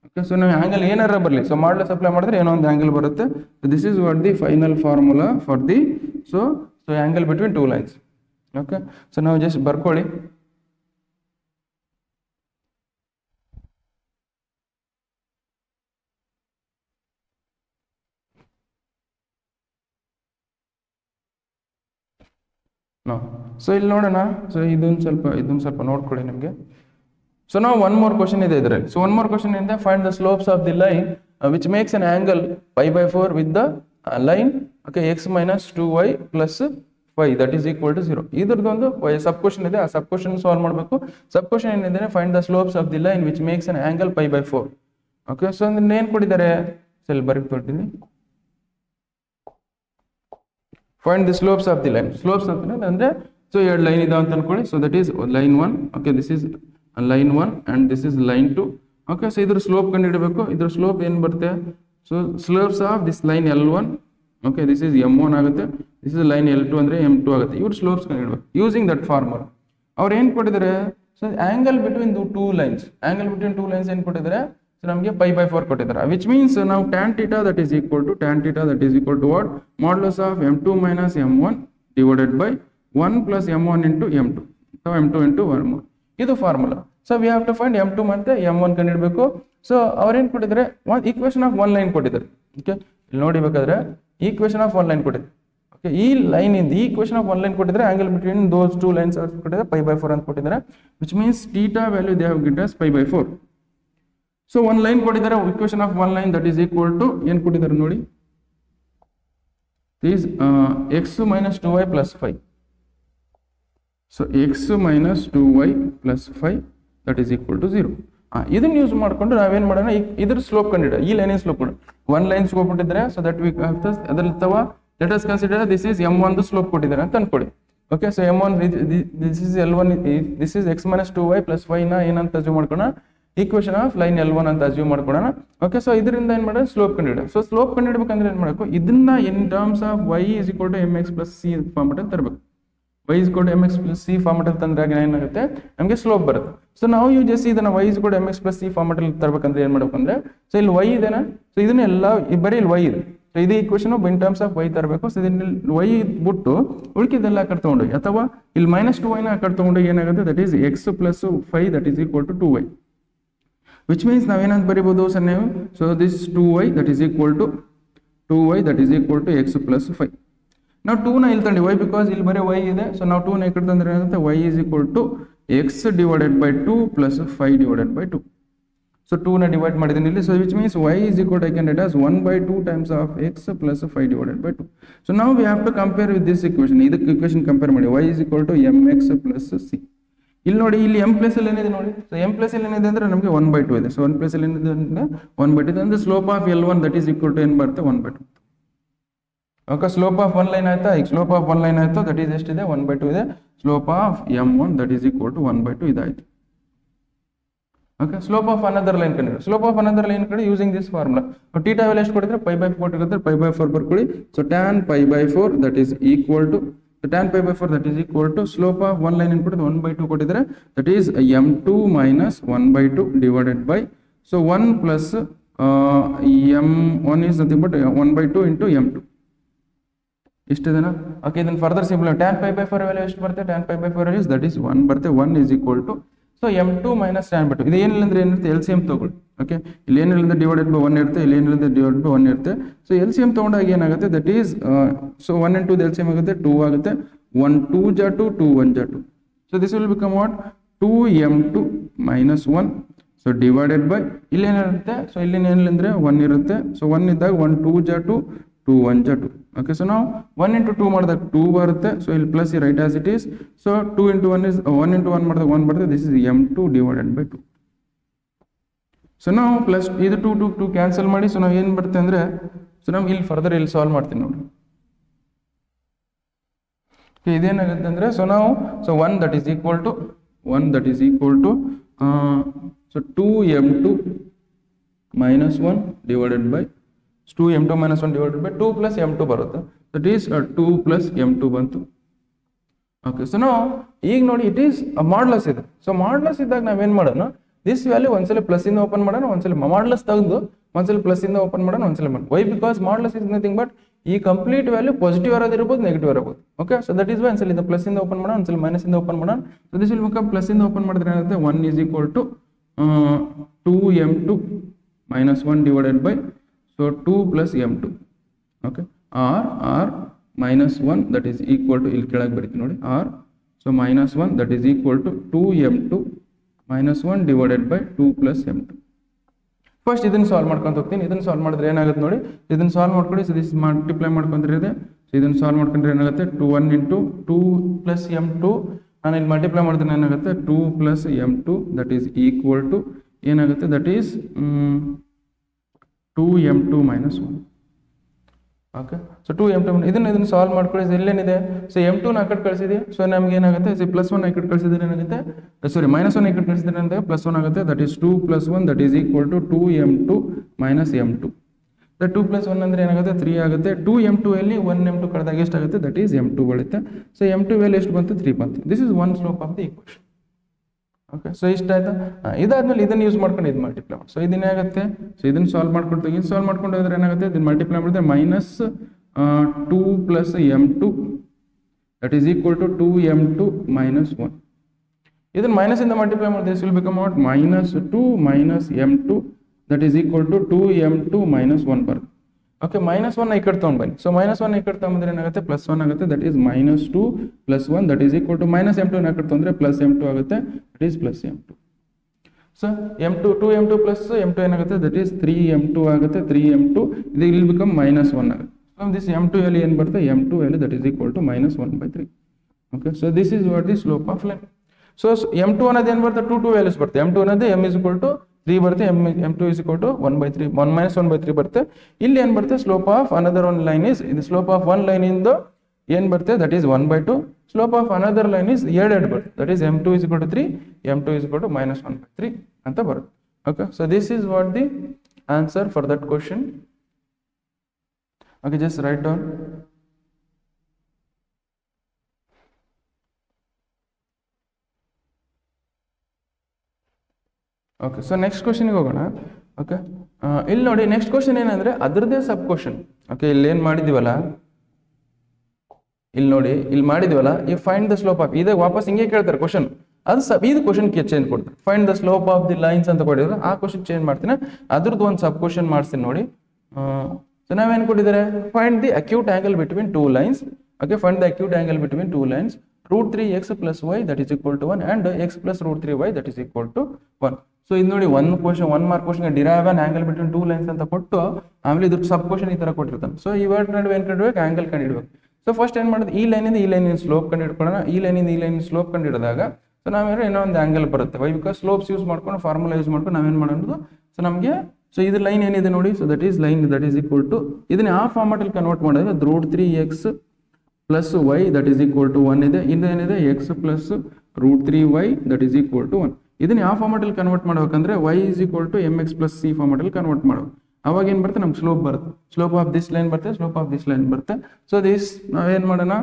Okay, so ನಾವು angle ಏನಾರ ಬರಲಿ, so ಮಾಡ್ಲೆಸ್ apply ಮಾಡಿದ್ರೆ ಏನೋ ಒಂದು ಆಂಗಲ್ ಬರುತ್ತೆ. So this is what the final formula for the so angle between two lines. Okay, so ನಾವು just ಬರ್ಕೊಳ್ಳಿ. So ಇಲ್ಲಿ ನೋಡೋಣ. ಸೊ ಇದೊಂದು ಸ್ವಲ್ಪ ನೋಡ್ಕೊಳ್ಳಿ ನಿಮಗೆ. ಸೊ ನಾವು ಒನ್ ಮೋರ್ ಕ್ವಶನ್ ಇದೆ ಇದರಲ್ಲಿ. ಸೊ ಒನ್ ಮೋರ್ ಕ್ವಶನ್ ಇದೆ, find the slopes of the line which makes an angle π/4 with the line, okay, x minus 2y plus 5 that is equal to 0. ಇದರದೊಂದು sub question ಇದೆ. ಆ sub question solve ಮಾಡಬೇಕು. Sub question ಏನಿದೆ, find the slopes of the line which makes an angle π/4. Okay, so ಅಂದ್ರೆ ಏನು ಕೊಟ್ಟಿದ್ದಾರೆ, ಸೆಲ್ ಬರೀತೀನಿ. Find the slopes of the line. Slopes ಅಂತ ಅಂದ್ರೆ, ಸೊ ಎರಡು ಲೈನ್ ಇದಾವೆ ಅಂತ ಅನ್ಕೊಳ್ಳಿ. So that is line 1, okay, this is line 1 and this is line 2. Okay, so ಇದ್ರ ಸ್ಲೋಪ್ ಕಂಡುಹಿಡಬೇಕು. ಇದ್ರ ಸ್ಲೋಪ್ ಏನು ಬರುತ್ತೆ, so slopes of this line L1, okay, this is M1 ಆಗುತ್ತೆ, ದಿಸ್ ಇಸ್ ಲೈನ್ L2 ಅಂದ್ರೆ M2 ಆಗುತ್ತೆ. ಇವ್ರ slopes ಕಂಡುಹಿಡಬೇಕು using that formula. ಅವ್ರು ಏನು ಕೊಟ್ಟಿದ್ದಾರೆ, so angle between two lines ಏನು ಕೊಟ್ಟಿದ್ದಾರೆ, ಸೊ ನಮಗೆ π/4 ಕೊಟ್ಟಿದ್ದಾರೆ, ವಿಚ್ ಮೀನ್ಸ್ ನಾವು tan theta that is equal to what modulus of m2 minus m1 divided by 1 plus m1 into m2, so m2 into 1 more. ಇದು formula. So we have to find m2 ಮತ್ತೆ m1 ಕಂಡುಹಿಡಬೇಕು. So ಅವ್ರೇನು ಕೊಟ್ಟಿದ್ದಾರೆ, ಒಂದು equation of one line ಕೊಟ್ಟಿದ್ದಾರೆ. Okay, ಇಲ್ಲಿ ನೋಡಿಬೇಕಾದ್ರೆ equation of one line ಕೊಟ್ಟಿದ್ದಾರೆ. ಓಕೆ, ಈ ಲೈನ್ ಇಂದ ಈ ಈಕ್ವೇಷನ್ ಆಫ್ ಒನ್ ಲೈನ್ ಕೊಟ್ಟಿದ್ದಾರೆ, angle between those two lines ಕೊಟ್ಟಿದ್ದಾರೆ π/4 ಅಂತ ಕೊಟ್ಟಿದ್ದಾರೆ, which means theta value they have given us π/4. So one line ಕೊಟ್ಟಿದ್ದಾರೆ, equation of one line that is equal to ಏನು ಕೊಟ್ಟಿದ್ದಾರೆ ನೋಡಿ, is x minus 2y plus 5. So x minus 2y plus 5 that is equal to 0. ಇದನ್ನ use ಮಾಡ್ಕೊಂಡು ನಾವೇನು ಮಾಡೋಣ, ಇದ್ರ slope ಕಂಡಿಡ, ಈ ಲೈನಿನ ಸ್ಲೋಪ್ ಕೊಡ, ಒನ್ ಲೈನ್ ಸ್ಲೋಪ್ ಕೊಟ್ಟಿದ್ದಾರೆ. ಸೊ ದಟ್ ವಿ ಅದರ ಅಥವಾ let us consider this is m1 slope ಕೊಟ್ಟಿದ್ದಾರೆ ಅಂತ ಅನ್ಕೊಳ್ಳಿ. Okay, so m1 this is L1, this is x minus 2y plus 5 ನ ಏನಂತ ಅಸ್ಯೂಮ್ ಮಾಡ್ಕೋಣ, ಈಕ್ವೇಷನ್ ಆಫ್ ಲೈನ್ L1 ಅಂತ ಅಸ್ಯೂಮ್ ಮಾಡ್ಕೊಳ್ಳೋಣ. ಓಕೆ, ಸೊ ಇದರಿಂದ ಏನು ಮಾಡೋಣ, ಸ್ಲೋಪ್ ಕಂಡುಹಿಡ. ಸೊ ಸ್ಲೋಪ್ ಕಂಡುಹಿಡಬೇಕಂದ್ರೆ ಏನು ಮಾಡಬೇಕು, ಇದನ್ನ in terms of y is equal to mx plus c format ಅಲ್ಲಿ ತರಬೇಕು. y is equal to mx plus c format ಅಲ್ಲಿ ತಂದ್ರೆ ಏನಾಗುತ್ತೆ, ನಮಗೆ ಸ್ಲೋಪ್ ಬರುತ್ತೆ. ಸೊ ನಾವು ಯೂಸ್ ಇದನ್ನ y is equal to mx plus c format ಅಲ್ಲಿ ತರಬೇಕಂದ್ರೆ ಏನು ಮಾಡಬೇಕಂದ್ರೆ, ಸೊ ಇಲ್ಲಿ y ಇದೆನಾ, ಸೊ ಇದನ್ನೆಲ್ಲ ಬರೀ ಇಲ್ಲಿ y ಇದೆ, ಸೊ ಇದು equation in terms of y ತರಬೇಕು. ಸೊ ಇದನ್ನ y ಬಿಟ್ಟು ಉಳಿಕಿದೆಲ್ಲ ಆ ಕಡೆ ತಗೊಂಡೋಗಿ, ಅಥವಾ ಇಲ್ಲಿ -2y ನ ಆ ಕಡೆ ತಗೊಂಡೋಗಿ ಏನಾಗುತ್ತೆ, that is x plus 5 that is equal to 2y, which means ನಾವೇನಂತ ಬರೀಬಹುದು ಸರ್ ನೀವು, so this 2y that is equal to x plus 5. ನಾವು 2 ನ ಇಲ್ಲಿ ತಂಡಿ y, ಬಿಕಾಸ್ ಇಲ್ಲಿ ಬರೀ y ಇದೆ. ಸೊ ನಾವು 2 ನ ಈ ಕಡೆ ತಂದ್ರೆ ಏನಾಗುತ್ತೆ, y is equal to x divided by 2 plus 5 divided by 2. So 2 ನ ಡಿವೈಡ್ ಮಾಡಿದ್ದೀನಿ ಇಲ್ಲಿ. So which means y is equal to, I can write as 1/2 times of x plus 5 divided by 2. So now we have to compare with this equation. ಇದಕ್ಕೆ equation compare ಮಾಡಿ, y is equal to mx plus c. ಇಲ್ಲಿ ನೋಡಿ, ಇಲ್ಲಿ m plus ಅಲ್ಲಿ ಏನಿದೆ ನೋಡಿ, so m plus ಅಲ್ಲಿ ಏನಿದೆ ಅಂದ್ರೆ ನಮಗೆ 1/2 ಇದೆ. ಸೊ 1 ಪ್ಲಸ್ ಅಲ್ಲಿ ಏನಿದೆ ಅಂದ್ರೆ 1/2 ಅಂದ್ರೆ slope of L1 that is equal to ಏನು ಬರುತ್ತೆ, 1/2. Okay, slope of one line ಆಯ್ತಾ, ಈಗ ಸ್ಲೋಪ್ ಆಫ್ ಒನ್ ಲೈನ್ ಆಯ್ತು, ದಟ್ ಈಸ್ ಎಷ್ಟಿದೆ, 1/2 ಇದೆ. Slope of m1 that is equal to 1/2 ಇದಾಯ್ತು. Okay, slope of another line ಕಂಡು, ಸ್ಲೋಪ್ ಆಫ್ ಅನದರ್ ಲೈನ್ ಕಡೆ using this formula. Theta value ಎಷ್ಟು ಕೊಟ್ಟಿದ್ರೆ π/4 ಇರುತ್ತೆ, π/4 ಬರ್ಕೊಳ್ಳಿ. So tan π/4 that is equal to, tan π/4 that is equal to slope of one line input 1/2 ಕೊಟ್ಟಿದ್ದಾರೆ, that is m2 minus 1/2 divided by, so 1 plus m1 is nothing but 1/2 into m2. ಇಷ್ಟಿದೆನಾ? Okay, ಇದನ್ನು further simple, tan π/4 value ಎಷ್ಟು ಬರುತ್ತೆ, tan π/4 value that is 1 ಬರುತ್ತೆ. 1 is equal to, so m2 minus tan by 2. ಇದು ಏನಿಲ್ಲ ಅಂದ್ರೆ ಏನಿರುತ್ತೆ, LCM ತಗೊಳ್ಳಿ. Okay, ಇಲ್ಲಿ ಏನಿಲ್ಲ ಡಿವೈಡೆಡ್ ಬೈ 1 ಇರುತ್ತೆ, ಇಲ್ಲಿ ಏನಿಲ್ಲ ಡಿವೈಡೆಡ್ ಬೈ 1 ಇರುತ್ತೆ. ಸೊ LCM ತಗೊಂಡಾಗ ಏನಾಗುತ್ತೆ, that is so 1 into LCM ಆಗುತ್ತೆ 2 ಆಗುತ್ತೆ, 1 2 ja 2, 2 1 ja 2. So this will become what, 2m2 minus 1. So divided by ಇಲ್ಲಿ ಏನಿರುತ್ತೆ, ಸೊ ಇಲ್ಲಿ ಏನಿಲ್ಲ ಅಂದ್ರೆ 1 ಇರುತ್ತೆ. ಸೊ 1 ಇದ್ದಾಗ 1 2 ja 2, 2 1 ja 2. ಓಕೆ, ಸೊ ನಾವು 1 into 2 ಮಾಡಿದಾಗ 2 ಬರುತ್ತೆ. ಸೊ ಇಲ್ಲಿ ಪ್ಲಸ್ ಈ right as it is. So 2 into 1 is 1 into 1 ಮಾಡಿದಾಗ 1 ಬರುತ್ತೆ. This is m2 divided by 2. So ನಾವು ಪ್ಲಸ್ ಇದು 2 2 2 ಕ್ಯಾನ್ಸಲ್ ಮಾಡಿ, ಸೊ ನಾವು ಏನು ಬರುತ್ತೆ ಅಂದರೆ, ಸೊ ನಾವು ಇಲ್ಲಿ ಫರ್ದರ್ ಇಲ್ಲಿ ಸಾಲ್ವ್ ಮಾಡ್ತೀನಿ ನೋಡಿ. ಇದೇನಾಗುತ್ತೆ ಅಂದರೆ, ಸೊ ನಾವು so 1 that is equal to so 2m2 minus 1 divided by 2m2 minus 1 divided by 2 plus m2 ಬರುತ್ತೆ, ದಟ್ ಈಸ್ 2 plus m2 ಬಂತು. ಓಕೆ, ಸೊ ನಾವು ಈಗ ನೋಡಿ ಇಟ್ ಈಸ್ ಮಾಡ್ಲಸ್ ಇದೆ. ಸೊ ಮಾಡ್ಲಸ್ ಇದ್ದಾಗ ನಾವೇನು ಮಾಡೋಣ, ದಿಸ್ ವ್ಯಾಲ್ಯೂ ಒಂದ್ಸಲ ಪ್ಲಸ್ ಇಂದ ಓಪನ್ ಮಾಡೋಣ, ಒಂದ್ಸಲ ಮಾಡ್ಲಸ್ ತೆಗೆದು ಒಂದ್ಸಲ ಪ್ಲಸ್ ಇಂದ ಓಪನ್ ಮಾಡೋಣ, ಒಂದ್ಸಲ ಮಾಡೋಣ. Why, because modulus is nothing but ಈ ಕಂಪ್ಲೀಟ್ ವ್ಯಾಲ್ಯೂ ಪಾಸಿಟಿವ್ ಇರೋದಿರ್ಬೋದು, ನೆಗೆಟಿವ್ ಇರಬಹುದು. Okay, so that is why ಒಂದ್ಸಲ ಇದು ಪ್ಲಸ್ ಇಂದ ಓಪನ್ ಮಾಡೋಣ, ಒಂದ್ಸಲ ಮೈನಸ್ ಇಂದ ಓಪನ್ ಮಾಡೋಣ. So this will become, plus ಇಂದ ಓಪನ್ ಮಾಡಿದ್ರೆ ಏನಾಗುತ್ತೆ, 1 is equal to 2m2 minus 1 divided by, so 2 plus m2. Okay, r minus 1 that is equal to, ಇಲ್ಲಿ ಕೆಳಗೆ ಬರೀತೀನಿ ನೋಡಿ, r, so minus 1 that is equal to 2m2 minus 1 divided by 2 plus m2. First ಇದನ್ನು solve ಮಾಡ್ಕೊಂತ ಹೋಗ್ತೀನಿ. ಇದನ್ನು solve ಮಾಡಿದ್ರೆ ಏನಾಗುತ್ತೆ ನೋಡಿ, ಇದನ್ನು ಸಾಲ್ವ್ ಮಾಡ್ಕೊಳ್ಳಿ. ಸೊ ದಿಸ್ ಮಲ್ಟಿಪ್ಲೈ ಮಾಡ್ಕೊಂಡ್ರೆ ಇದೆ. ಸೊ ಇದನ್ನು ಸಾಲ್ವ್ ಮಾಡ್ಕೊಂಡ್ರೆ ಏನಾಗುತ್ತೆ, 1 into 2 plus m2, ನಾನು ಇಲ್ಲಿ ಮಲ್ಟಿಪ್ಲೈ ಮಾಡಿದ್ರೆ ಏನಾಗುತ್ತೆ, 2 plus m2 that is equal to ಏನಾಗುತ್ತೆ, that is 2m2 minus 1. Okay, so 2m2 ಇದನ್ನು ಸಾಲ್ವ್ ಮಾಡ್ಕೊಳ್ಳಿ. ಇಲ್ಲೇನಿದೆ, ಸೊ m2 ನ ಆ ಕಡೆ ಕಳಿಸಿದೆ. ಸೊ ನಮ್ಗೆ ಏನಾಗುತ್ತೆ, ಸೊ ಪ್ಲಸ್ 1 ಈ ಕಡೆ ಕಳಿಸಿದ್ರೆ ಏನಾಗುತ್ತೆ, ಸಾರಿ ಮೈನಸ್ 1 ಈ ಕಡೆ ಕಳಿಸಿದ್ರೆ ಏನಾಗುತ್ತೆ, ಪ್ಲಸ್ 1 ಆಗುತ್ತೆ. That is 2 plus 1 that is equal to 2m2 minus m2. That 2 plus 1 ಅಂದ್ರೆ ಏನಾಗುತ್ತೆ, 3 ಆಗುತ್ತೆ. 2m2 ಅಲ್ಲಿ 1m2 ಕಳೆದಾಗ ಎಷ್ಟಾಗುತ್ತೆ, ದಟ್ ಈಸ್ m2 ಬರುತ್ತೆ. ಸೊ m2 ವ್ಯಾಲ್ಯೂ ಎಷ್ಟು ಬಂತು, 3 ಬಂತು. This is one slope of the equation. Okay so ಇಷ್ಟ ಆಯ್ತಾ. ಇದಾದ್ಮೇಲೆ ಇದನ್ನ ಯೂಸ್ ಮಾಡ್ಕೊಂಡು ಇದು ಮಲ್ಟಿಪ್ಲೈ ಮಾಡಿ. ಸೊ ಇದನ್ನೇನಾಗುತ್ತೆ, ಸೊ ಇದನ್ನ ಸಾಲ್ವ್ ಮಾಡ್ಕೊಂಡು ಇದು ಸಾಲ್ವ್ ಮಾಡ್ಕೊಂಡು ಹೋದ್ರೆ ಏನಾಗುತ್ತೆ, ಇದನ್ನ ಮಲ್ಟಿಪ್ಲೈ ಮಾಡಿದ್ರೆ minus 2 plus m2 that is equal to 2m2 minus 1. ಇದನ್ನ ಮೈನಸ್ ಇಂದ ಮಲ್ಟಿಪ್ಲೈ ಮಾಡಿದ್ರೆ this will become out minus 2 minus m2 that is equal to 2m2 minus 1 ಬರುತ್ತೆ. ಓಕೆ, ಮೈನಸ್ 1 ಈ ಕಡೆ ತೊಗೊಂಡು ಬನ್ನಿ. ಸೊ ಮೈನಸ್ 1 ಈ ಕಡೆ ತಗೊಂಡ್ರೆ ಏನಾಗುತ್ತೆ, ಪ್ಲಸ್ 1 ಆಗುತ್ತೆ, that is minus 2 plus 1 that is equal to minus m2 ಈ ಕಡೆ ತೊಗೊಂಡ್ರೆ ಪ್ಲಸ್ m2 ಆಗುತ್ತೆ, that is plus m2. So m2 2m2 plus m2 ಏನಾಗುತ್ತೆ, ದಟ್ ಈಸ್ 3m2 ಆಗುತ್ತೆ, 3m2 ಇದು ಇಲ್ಲಿ ಬಿಕಮ್ ಮೈನಸ್ 1 ಆಗುತ್ತೆ. ಸೊ ದಿಸ್ m2 ಅಲ್ಲಿ ಏನು ಬರುತ್ತೆ, m2 ಅಲ್ಲಿ that is equal to minus 1/3. Okay, so this is what the slope of line. So m2 ಅನ್ನೋದು ಏನು ಬರುತ್ತೆ, 2 ವ್ಯಾಲ್ಯೂಸ್ ಬರುತ್ತೆ. m2 ಅನ್ನೋದು m ಇಸ್ ಈಕ್ವಲ್ ಟು 3 ಬರುತ್ತೆ, m2 is equal to 1/3 1 minus 1/3 ಬರುತ್ತೆ. ಇಲ್ಲಿ ಏನು ಬರುತ್ತೆ, slope of another one line is ಇದು ಸ್ಲೋಪ್ ಆಫ್ ಒನ್ ಲೈನ್ ಇಂದ ಏನು ಬರುತ್ತೆ, that is 1/2. Slope of another line is 2 ಬರುತ್ತೆ, that is m2 is equal to 3, m2 is equal to minus 1/3 ಅಂತ ಬರುತ್ತೆ. Okay, so this is what the answer for that question. Okay, just right down. Okay, so next ಕ್ವಶನ್ಗೆ ಹೋಗೋಣ. Okay, ಇಲ್ಲಿ ನೋಡಿ next question ಏನಂದ್ರೆ ಅದರದೇ sub question. Okay, ಇಲ್ಲಿ ಏನು ಮಾಡಿದೀವಲ್ಲ, ಇಲ್ಲಿ ನೋಡಿ ಇಲ್ಲಿ ಮಾಡಿದೀವಲ್ಲ, ಈ ಫೈಂಡ್ ದ ಸ್ಲೋಪ್ ಆಫ್ ಇದೇ ವಾಪಸ್ ಹಿಂಗೆ ಕೇಳ್ತಾರೆ ಕ್ವಶನ್. ಅದು ಇದು ಕ್ವಶನ್ ಚೇಂಜ್ ಕೊಡ್ತಾರೆ. Find the slope of the lines ಅಂತ ಕೊಟ್ಟಿದ್ರು, ಆ ಕ್ವಶನ್ ಚೇಂಜ್ ಮಾಡ್ತೀನಿ, ಅದ್ರದ್ದು ಒಂದು ಸಬ್ ಕ್ವಶನ್ ಮಾಡ್ತೀನಿ ನೋಡಿ. ಸೊ ನಾವೇನು ಕೊಟ್ಟಿದ್ದಾರೆ, find the acute angle between two lines. Okay, find the acute angle between two lines √3x + y that is equal to 1 and x + √3y that is equal to 1. So ಇದು ನೋಡಿ ಒಂದು question 1 mark question derive on angle between two lines ಅಂತ ಕೊಟ್ಟು ಆಮೇಲೆ ಇದ್ರ sub question ಈ ತರ ಕೊಟ್ಟಿರ್ತಾನೆ. ಸೊ ಇವಾಗ ನಡುವೆ ಏನು ಕಂಡಿಡ್ಬೇಕು, ಆಂಗಲ್ ಕಂಡಿಡ್ಬೇಕು. ಸೊ ಫಸ್ಟ್ ಏನು ಮಾಡೋದು, ಈ ಲೈನಿಂದ ಈ ಲೈನಿನ ಸ್ಲೋಪ್ ಕಂಡು ಹಿಡ್ಕೊಳ್ಳೋಣ. ಈ ಲೈನಿಂದ ಈ ಲೈನಿನ ಸ್ಲೋಪ್ ಕಂಡು ಹಿಡಿದಾಗ ಸೊ ನಾವೇನೋ ಏನೋ ಒಂದು ಆಂಗಲ್ ಬರುತ್ತೆ. ವೈ ಬಿಕಾಸ್ ಸ್ಲೋಪ್ಸ್ ಯೂಸ್ ಮಾಡ್ಕೊಂಡು ಫಾರ್ಮುಲಾ ಯೂಸ್ ಮಾಡ್ಕೊಂಡು ನಾವೇನು ಮಾಡೋದು, ಸೊ ನಮಗೆ ಸೊ ಇದು ಲೈನ್ ಏನಿದೆ ನೋಡಿ, so that is line that is equal to ಇದನ್ನ ಆ ಫಾರ್ಮಾಟಲ್ಲಿ ಕನ್ವರ್ಟ್ ಮಾಡಿದ್ರೆ √3x + y that is equal to 1 ಇದೆ. ಇನ್ನೇನಿದೆ x + √3y that is equal to 1. ಇದನ್ನ ಯಾವ ಫಾರ್ಮಾಟಲ್ಲಿ ಕನ್ವರ್ಟ್ ಮಾಡ್ಬೇಕಂದ್ರೆ y is equal to mx + c ಫಾರ್ಮಾಟಲ್ಲಿ ಕನ್ವರ್ಟ್ ಮಾಡಬೇಕು. ಅವಾಗ ಏನು ಬರುತ್ತೆ, ನಮ್ಗೆ ಸ್ಲೋಪ್ ಬರುತ್ತೆ. ಸ್ಲೋಪ್ ಆಫ್ ದಿಸ್ ಲೈನ್ ಬರುತ್ತೆ, ಸ್ಲೋಪ್ ಆಫ್ ದಿಸ್ ಲೈನ್ ಬರುತ್ತೆ. ಸೊ ದಿಸ್ ನಾವೇನು ಮಾಡೋಣ,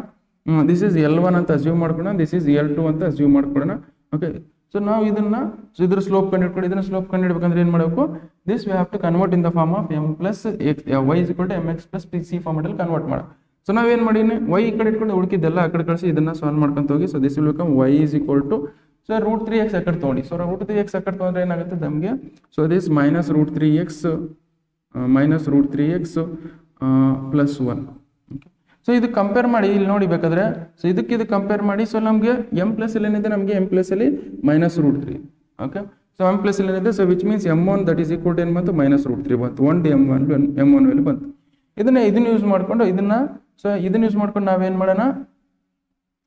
ದಿಸ್ ಈಸ್ L1 ಅಂತ ಅಸ್ಯೂಮ್ ಮಾಡ್ಕೊಳ್ಳೋಣ, ದಿಸ್ ಈಸ್ L2 ಅಂತ ಅಸ್ಯೂಮ್ ಮಾಡ್ಕೊಳ್ಳೋಣ. ಓಕೆ, ಸೊ ನಾವು ಇದನ್ನ ಸೊ ಇದ್ರ ಸ್ಲೋಪ್ ಕಂಡುಹಿಡ್ಕೊಂಡು ಇದನ್ನ ಸ್ಲೋಪ್ ಕಂಡುಹಿಡ್ಬೇಕಂದ್ರೆ ಏನು ಮಾಡಬೇಕು, this we have to convert in the form of m + y is equal to mx + c ಫಾರ್ಮಾಟಲ್ಲಿ ಕನ್ವರ್ಟ್ ಮಾಡೋಣ. ಸೊ ನಾವೇನು ಮಾಡೀನಿ, y ಈ ಕಡೆ ಇಟ್ಕೊಂಡು ಉಳ್ಕಿದ್ದೆಲ್ಲ ಆ ಕಡೆ ಕಳಿಸಿ ಇದನ್ನ ಸಾಲ್ವ್ ಮಾಡ್ಕೊಂತ ಹೋಗಿ. So this will become y is equal to so √3x ಆ ಕಡೆ ತೊಗೊಂಡು. ಸೊ √3x ಆ ಕಡೆ ತೊಗೊಂಡ್ರೆ ಏನಾಗುತ್ತೆ ನಮಗೆ, so this minus √3x plus 1. So ಇದು ಕಂಪೇರ್ ಮಾಡಿ ಇಲ್ಲಿ ನೋಡಿ ಬೇಕಾದ್ರೆ, ಸೊ ಇದಕ್ಕೆ ಕಂಪೇರ್ ಮಾಡಿ. ಸೊ ನಮಗೆ m ಪ್ಲಸ್ ಅಲ್ಲಿ ಏನಿದೆ, ನಮಗೆ m ಪ್ಲಸ್ ಅಲ್ಲಿ minus √3. Okay, so m plus ಅಲ್ಲಿ ಏನಿದೆ, so which means m1 that is equal to ಏನು ಬಂತು, ಮೈನಸ್ √3 ಬಂತು. 1 m1 ವ್ಯಾಲ್ಯೂ ಬಂತು. ಇದನ್ನ ಯೂಸ್ ಮಾಡ್ಕೊಂಡು ಇದನ್ನ ಯೂಸ್ ಮಾಡ್ಕೊಂಡು ನಾವೇನು ಮಾಡೋಣ,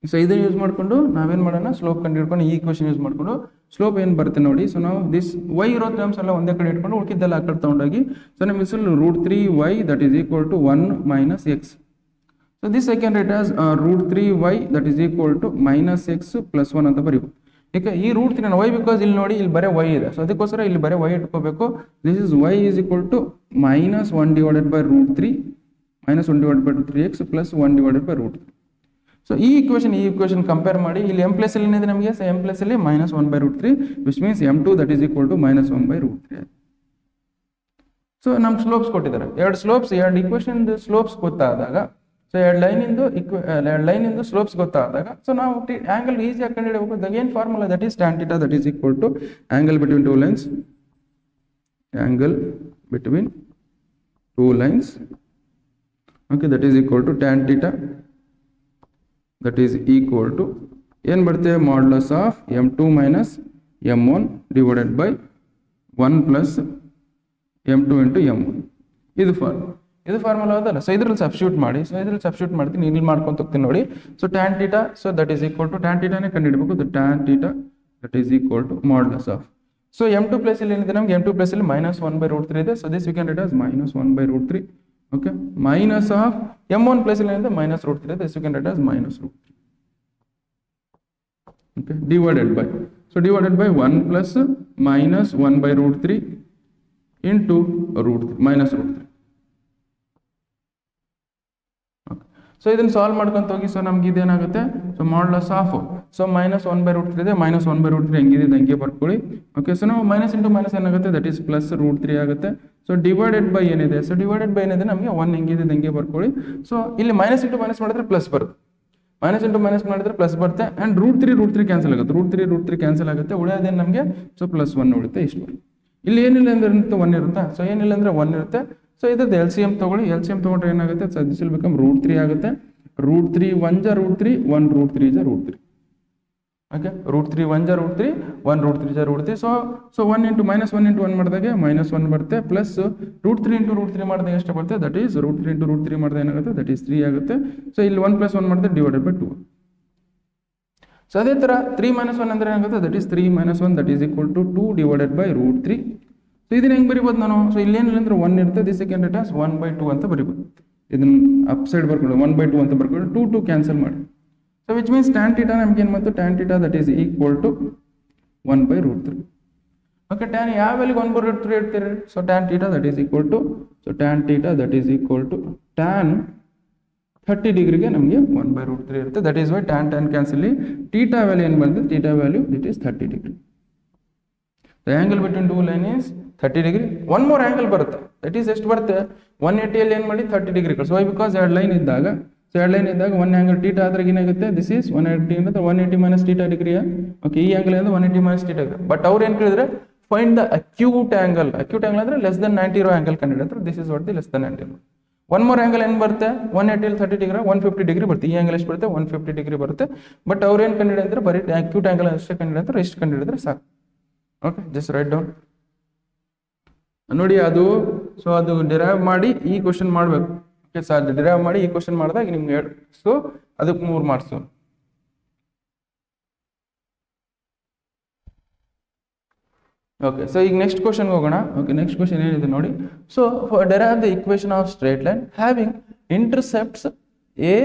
ಸೊ ಇದನ್ನ ಯೂಸ್ ಮಾಡ್ಕೊಂಡು ನಾವೇನು ಮಾಡೋಣ, ಸ್ಲೋಪ್ ಕಂಡು ಹಿಡ್ಕೊಂಡು ಈ ಈಕ್ವೇಷನ್ ಯೂಸ್ ಮಾಡ್ಕೊಂಡು ಸ್ಲೋಪ್ ಏನು ಬರುತ್ತೆ ನೋಡಿ. ಸೊ ನಾವು ದಿಸ್ y ಇರೋ ಟರ್ಮ್ಸ್ ಎಲ್ಲ ಒಂದೇ ಕಡೆ ಇಟ್ಕೊಂಡು ಉಳ್ಕಿದ್ದೆಲ್ಲ ಆ ಕಡೆ ತಗೊಂಡೋಗಿ, ಸೊ ನಮ್ಮ ಹೆಸರು √3y that is equal to 1 minus x. So this I can write as √3y that is equal to minus x plus 1 ಅಂತ ಬರೀಬೇಕು. ಈಗ ಈ √3 ವೈ ಬಿಕಾಸ್ ಇಲ್ಲಿ ನೋಡಿ ಇಲ್ಲಿ ಬರೀ y ಇದೆ, ಸೊ ಅದಕ್ಕೋಸ್ಕರ ಇಲ್ಲಿ ಬರೀ y ಇಟ್ಕೋಬೇಕು. This is y is equal to minus 1 divided by √3 minus 1 divided by 3x plus 1 divided by √3. So ಈ ಈಕ್ವೇಷನ್ ಕಂಪೇರ್ ಮಾಡಿ ಇಲ್ಲಿ m ಪ್ಲಸ್ ಅಲ್ಲಿ ಏನಿದೆ ನಮಗೆ, ಸೊ m ಪ್ಲಸ್ ಅಲ್ಲಿ minus 1 by √3 which means m2 that is equal to minus 1 by √3. So ನಮ್ಗೆ slopes ಕೊಟ್ಟಿದ್ದಾರೆ, ಎರಡು ಈಕ್ವೇಷನ್ ಸ್ಲೋಪ್ಸ್ ಗೊತ್ತಾದಾಗ, ಸೊ ಎರಡು ಲೈನಿಂದು ಸ್ಲೋಪ್ಸ್ ಗೊತ್ತಾದಾಗ, ಸೊ ನಾವು ಆಂಗಲ್ ಈಸಿಯಾಗಿ ಕಂಡುಹಿಡಬೇಕು. Again formula that is tan θ that is equal to angle between two lines, angle between two lines. Okay, that is equal to tan θ that is equal to ಏನು ಬರುತ್ತೆ, modulus of m2 minus m1 divided by 1 plus m2 into m1. ಇದು formula ಅದಲ್ಲ. So ಇದ್ರಲ್ಲಿ substitute ಮಾಡಿ. So ಇದ್ರಲ್ಲಿ substitute ಮಾಡ್ತೀನಿ, ಇಲ್ಲಿ ಮಾಡ್ಕೊಂಡು ಹೋಗ್ತೀನಿ ನೋಡಿ. So tan θ so that is equal to tan θನೇ ಕಂಡುಹಿಡಬೇಕು. tan θ that is equal to modulus of, so m2 plus ಇಲ್ಲಿ ಏನಿದೆ ನಮಗೆ, m2 ಪ್ಲಸ್ ಇಲ್ಲಿ ಮೈನಸ್ 1 ಬೈ √3 ಇದೆ. So this we can write as minus 1 by √3. Okay, minus of m1 plus ಇಲ್ಲಿ ಏನಿದೆ minus √3 ಇದೆ. This we can write as minus √3. Okay, divided by, so divided by 1 plus minus 1 by √3 into √3 minus √3. So ಇದನ್ನ solve ಮಾಡ್ಕೊಂತ ಹೋಗಿ. So ನಮ್ಗೆ ಇದೇನಾಗುತ್ತೆ, so modulus of so -1/√3 ಇದೆ, -1/√3 ಹೆಂಗಿದೆ ಹಂಗೆ ಬರ್ಕೊಳ್ಳಿ. ಓಕೆ, ಸೊ ನಾವು ಮೈನಸ್ ಇಂಟು ಮೈನಸ್ ಏನಾಗುತ್ತೆ, ದಟ್ ಈಸ್ +√3 ಆಗುತ್ತೆ. ಸೊ ಡಿವೈಡೆಡ್ ಬೈ ಏನಿದೆ, ಸೊ ಡಿವೈಡೆಡ್ ಬೈ ಏನಿದೆ ನಮಗೆ 1 ಹೆಂಗಿದೆ ಹಂಗೆ ಬರ್ಕೊಳ್ಳಿ. ಸೊ ಇಲ್ಲಿ ಮೈನಸ್ ಇಂಟು ಮೈನಸ್ ಮಾಡಿದ್ರೆ ಪ್ಲಸ್ ಬರುತ್ತೆ, ಮೈನಸ್ ಇಂಟು ಮೈನಸ್ ಮಾಡಿದ್ರೆ ಪ್ಲಸ್ ಬರುತ್ತೆ. ಆ್ಯಂಡ್ √3 ಕ್ಯಾನ್ಸಲ್ ಆಗುತ್ತೆ, √3 ಕ್ಯಾನ್ಸಲ್ ಆಗುತ್ತೆ. ಉಳಿಯೋದೇನು ನಮಗೆ, ಸೊ +1 ಉಳಿಯುತ್ತೆ. ಇಷ್ಟು ಇಲ್ಲಿ ಏನಿಲ್ಲ ಅಂದ್ರೆ 1 ಇರುತ್ತಾ, ಸೊ ಏನಿಲ್ಲ ಅಂದ್ರೆ 1 ಇರುತ್ತೆ. ಸೊ ಇದ್ರದ್ದು LCM ತಗೊಳ್ಳಿ, LCM ತಗೊಂಡ್ರೆ ಏನಾಗುತ್ತೆ, ಸೊ ದಿಸ್ ವಿಲ್ ಬಿಕಮ್ √3 ಆಗುತ್ತೆ. √3 1 × √3 1 √3 × √3. ಓಕೆ, √3 1 × √3 1 √3 × √3. ಸೊ 1 ಇಂಟು -1 ಇಂಟು 1 ಮಾಡಿದಾಗ -1 ಬರುತ್ತೆ, ಪ್ಲಸ್ √3 ಇಂಟು √3 ಮಾಡಿದಾಗ ಎಷ್ಟು ಬರುತ್ತೆ, ದಟ್ ಈಸ್ √3 ಇಂಟು √3 ಮಾಡಿದಾಗ ಏನಾಗುತ್ತೆ, ದಟ್ ಈಸ್ 3 ಆಗುತ್ತೆ. ಸೊ ಇಲ್ಲಿ 1 + 1 ಮಾಡಿದ್ರೆ ಡಿವೈಡೆಡ್ ಬೈ 2. ಸೊ ಅದೇ ಥರ 3 - 1 ಅಂದರೆ ಏನಾಗುತ್ತೆ, that is 3 - 1 that is equal to 2 divided by √3. So ಇದನ್ನ ಹೆಂಗೆ ಬರಿಬೋದು ನಾನು, ಸೊ ಇಲ್ಲೇನಿಲ್ಲ ಅಂದ್ರೆ 1 ಇರುತ್ತೆ, ದಿಸ್ ಸೆಕೆಂಡ್ ಇಟ್ ಆಸ್ 1/2 ಅಂತ ಬರಿಬೋದು. ಇದನ್ನ ಅಪ್ ಸೈಡ್ ಬರ್ಕೊಂಡು 1/2 ಅಂತ ಬರ್ಕೊಂಡು 2 ಕ್ಯಾನ್ಸಲ್ ಮಾಡಿ. ಸೊ ವಿಚ್ ಮೀನ್ಸ್ tan θ ನಮ್ಗೆ ಏನು ಬಂತು, tan θ that is equal to 1/√3. Okay, tan ಯಾವ ವ್ಯಾಲ್ಯೂಗೆ 1/√3 ಇಡ್ತೀರಿ, so tan θ that is equal to, so tan θ that is equal to tan 30 ಡಿಗ್ರಿಗೆ ನಮಗೆ 1/√3 ಇರುತ್ತೆ. That is why tan cancel, θ value ಏನು ಬಂದಿದೆ, θ value that is 30 degree. The angle between two line is 30 degree. One more angle ಬರುತ್ತೆ, that is ಎಷ್ಟು ಬರುತ್ತೆ, 180 ಅಲ್ಲಿ ಏನು ಮಾಡಿ 30 ಡಿಗ್ರಿ ಕಳಿಸಿ. ವೈ ಬಿಕಾಸ್ ಎರಡು ಲೈನ್ ಇದ್ದಾಗ, ಸೊ ಎರಡು ಲೈನ್ ಇದ್ದಾಗ ಒನ್ ಆಂಗಲ್ θ ಆದ್ರೆ ಏನಾಗುತ್ತೆ, ದಿಸ್ ಈಸ್ 180 ಅಂದರೆ 180 - θ ಡಿಗ್ರಿಯಾ. ಓಕೆ, ಈ ಆಂಗಲ್ ಅಂದರೆ 180 - θ ಡಿಗ್ರಿ. ಬಟ್ ಅವ್ರು ಏನು ಕೇಳಿದ್ರೆ find the acute angle. Acute angle ಅಂದರೆ ಲೆಸ್ ದನ್ 90 ಇರೋ ಆಂಗಲ್ ಕಂಡುಹಿಡಿದ್ರೆ, this is what the less than 90. One more angle ಏನು ಬರುತ್ತೆ, 180 ಅಲ್ಲಿ 30 ಡಿಗ್ರಿ 150 ಡಿಗ್ರಿ ಬರುತ್ತೆ. ಈ ಆಂಗಲ್ ಎಷ್ಟು ಬರುತ್ತೆ, 150 ಡಿಗ್ರಿ ಬರುತ್ತೆ. ಬಟ್ ಅವ್ರು ಏನು ಕಂಡುಹಿಡಿದ್ರೆ ಬರೀ ಅಕ್ಯೂಟ್ ಆಂಗಲ್ ಅಷ್ಟೇ ಕಂಡುಹಿಡಿದ್ರೆ, ಎಷ್ಟು ಕಂಡುಹಿಡಿದ್ರೆ ಸಾಕು. ಓಕೆ, ಜಸ್ಟ್ ರೈಟ್ ಡೌನ್ ನೋಡಿ ಅದು. ಸೊ ಅದು ಡಿರೈವ್ ಮಾಡಿ ಈ ಕ್ವಶನ್ ಮಾಡಬೇಕು. ಓಕೆ, ಸೊ ಅದು ಡಿರೈವ್ ಮಾಡಿ ಈ ಕ್ವಶನ್ ಮಾಡಿದಾಗ ನಿಮ್ಗೆ 2, ಸೊ ಅದಕ್ಕೆ 3 ಮಾರ್ಕ್ಸು. ಓಕೆ, ಸೊ ಈಗ ನೆಕ್ಸ್ಟ್ ಕ್ವಶನ್ಗೆ ಹೋಗೋಣ. ಓಕೆ, ನೆಕ್ಸ್ಟ್ ಕ್ವಶನ್ ಏನಿದೆ ನೋಡಿ. So derive the equation of straight line having intercepts A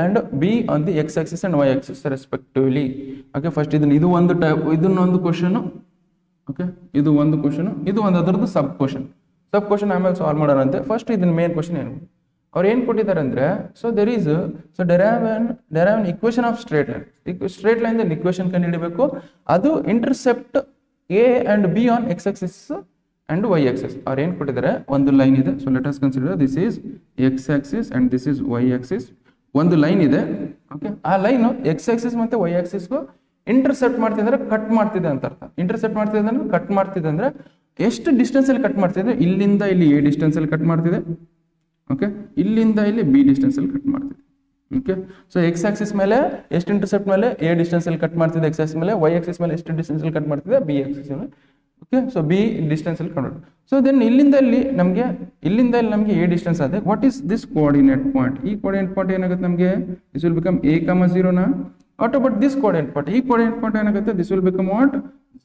and B on the x axis and y axis respectively. Okay, first ಇದು ಒಂದು ಟೈಪ್, ಇದನ್ನೊಂದು question. Okay, ಇದು ಒಂದು ಕ್ವಶನು, ಇದು ಒಂದು ಅದರದ್ದು ಸಬ್ ಕ್ವಶನ್ ಆಮೇಲೆ ಸಾಲ್ವ್ ಮಾಡೋರಂತೆ. ಫಸ್ಟ್ ಇದನ್ನ ಮೇನ್ ಕ್ವಶನ್ ಏನು, ಅವ್ರು ಏನು ಕೊಟ್ಟಿದ್ದಾರೆ ಅಂದರೆ, so there is, so derive an equation of straight line. Straight line equation ಕಂಡುಹಿಡಬೇಕು. ಅದು intercept A and B on x axis and y axis. ಅವ್ರು ಏನು ಕೊಟ್ಟಿದ್ದಾರೆ, ಒಂದು ಲೈನ್ ಇದೆ. So let us consider this is x axis and this is y axis. ಒಂದು line ಇದೆ. Okay, ಆ ಲೈನು x axis ಮತ್ತು y axisಗೂ ಇಂಟರ್ಸೆಪ್ಟ್ ಮಾಡ್ತಿದ್ರೆ ಕಟ್ ಮಾಡ್ತಿದೆ ಅಂತ ಅರ್ಥ. ಇಂಟರ್ಸೆಪ್ಟ್ ಮಾಡ್ತಿದೆ ಅಂದ್ರೆ ಕಟ್ ಮಾಡ್ತಿದೆ ಅಂದ್ರೆ ಎಷ್ಟು ಡಿಸ್ಟೆನ್ಸ್ ಅಲ್ಲಿ ಕಟ್ ಮಾಡ್ತಿದೆ, ಇಲ್ಲಿಂದ ಇಲ್ಲಿ A ಡಿಸ್ಟೆನ್ಸ್ ಅಲ್ಲಿ ಕಟ್ ಮಾಡ್ತಿದೆ. ಓಕೆ, ಇಲ್ಲಿಂದ ಇಲ್ಲಿ B ಡಿಸ್ಟೆನ್ಸ್ ಅಲ್ಲಿ ಕಟ್ ಮಾಡ್ತಿದೆ. ಓಕೆ, ಸೊ ಎಕ್ಸ್ ಆಕ್ಸಿಸ್ ಮೇಲೆ ಎಷ್ಟು ಇಂಟರ್ಸೆಪ್ಟ್ ಮೇಲೆ A ಡಿಸ್ಟೆನ್ಸ್ ಅಲ್ಲಿ ಕಟ್ ಮಾಡ್ತಿದೆ ಎಕ್ಸ್ ಆಕ್ಸಿಸ್ ಮೇಲೆ, y ಆಕ್ಸಿಸ್ ಮೇಲೆ ಎಷ್ಟು ಡಿಸ್ಟೆನ್ಸ್ ಅಲ್ಲಿ ಕಟ್ ಮಾಡ್ತಿದೆ B ಆಕ್ಸಿಸ್ ಮೇಲೆ. ಓಕೆ, ಸೊ B ಡಿಸ್ಟೆನ್ಸ್ ಅಲ್ಲಿ ಕಟ್. ಸೊ ದೆನ್ ಇಲ್ಲಿಂದ ಇಲ್ಲಿ ನಮಗೆ A ಡಿಸ್ಟೆನ್ಸ್ ಆದ್ರೆ what is this coordinate point. ಈ ಕೋಆರ್ಡಿನೇಟ್ ಪಾಯಿಂಟ್ ಏನಾಗುತ್ತೆ ನಮಗೆ, ದಿಸ್ ವಿಲ್ ಬಿಕಮ್ A, 0 ನಾ. What about this coordinate point? ಈ coordinate point ಏನಾಗುತ್ತೆ, this will become what,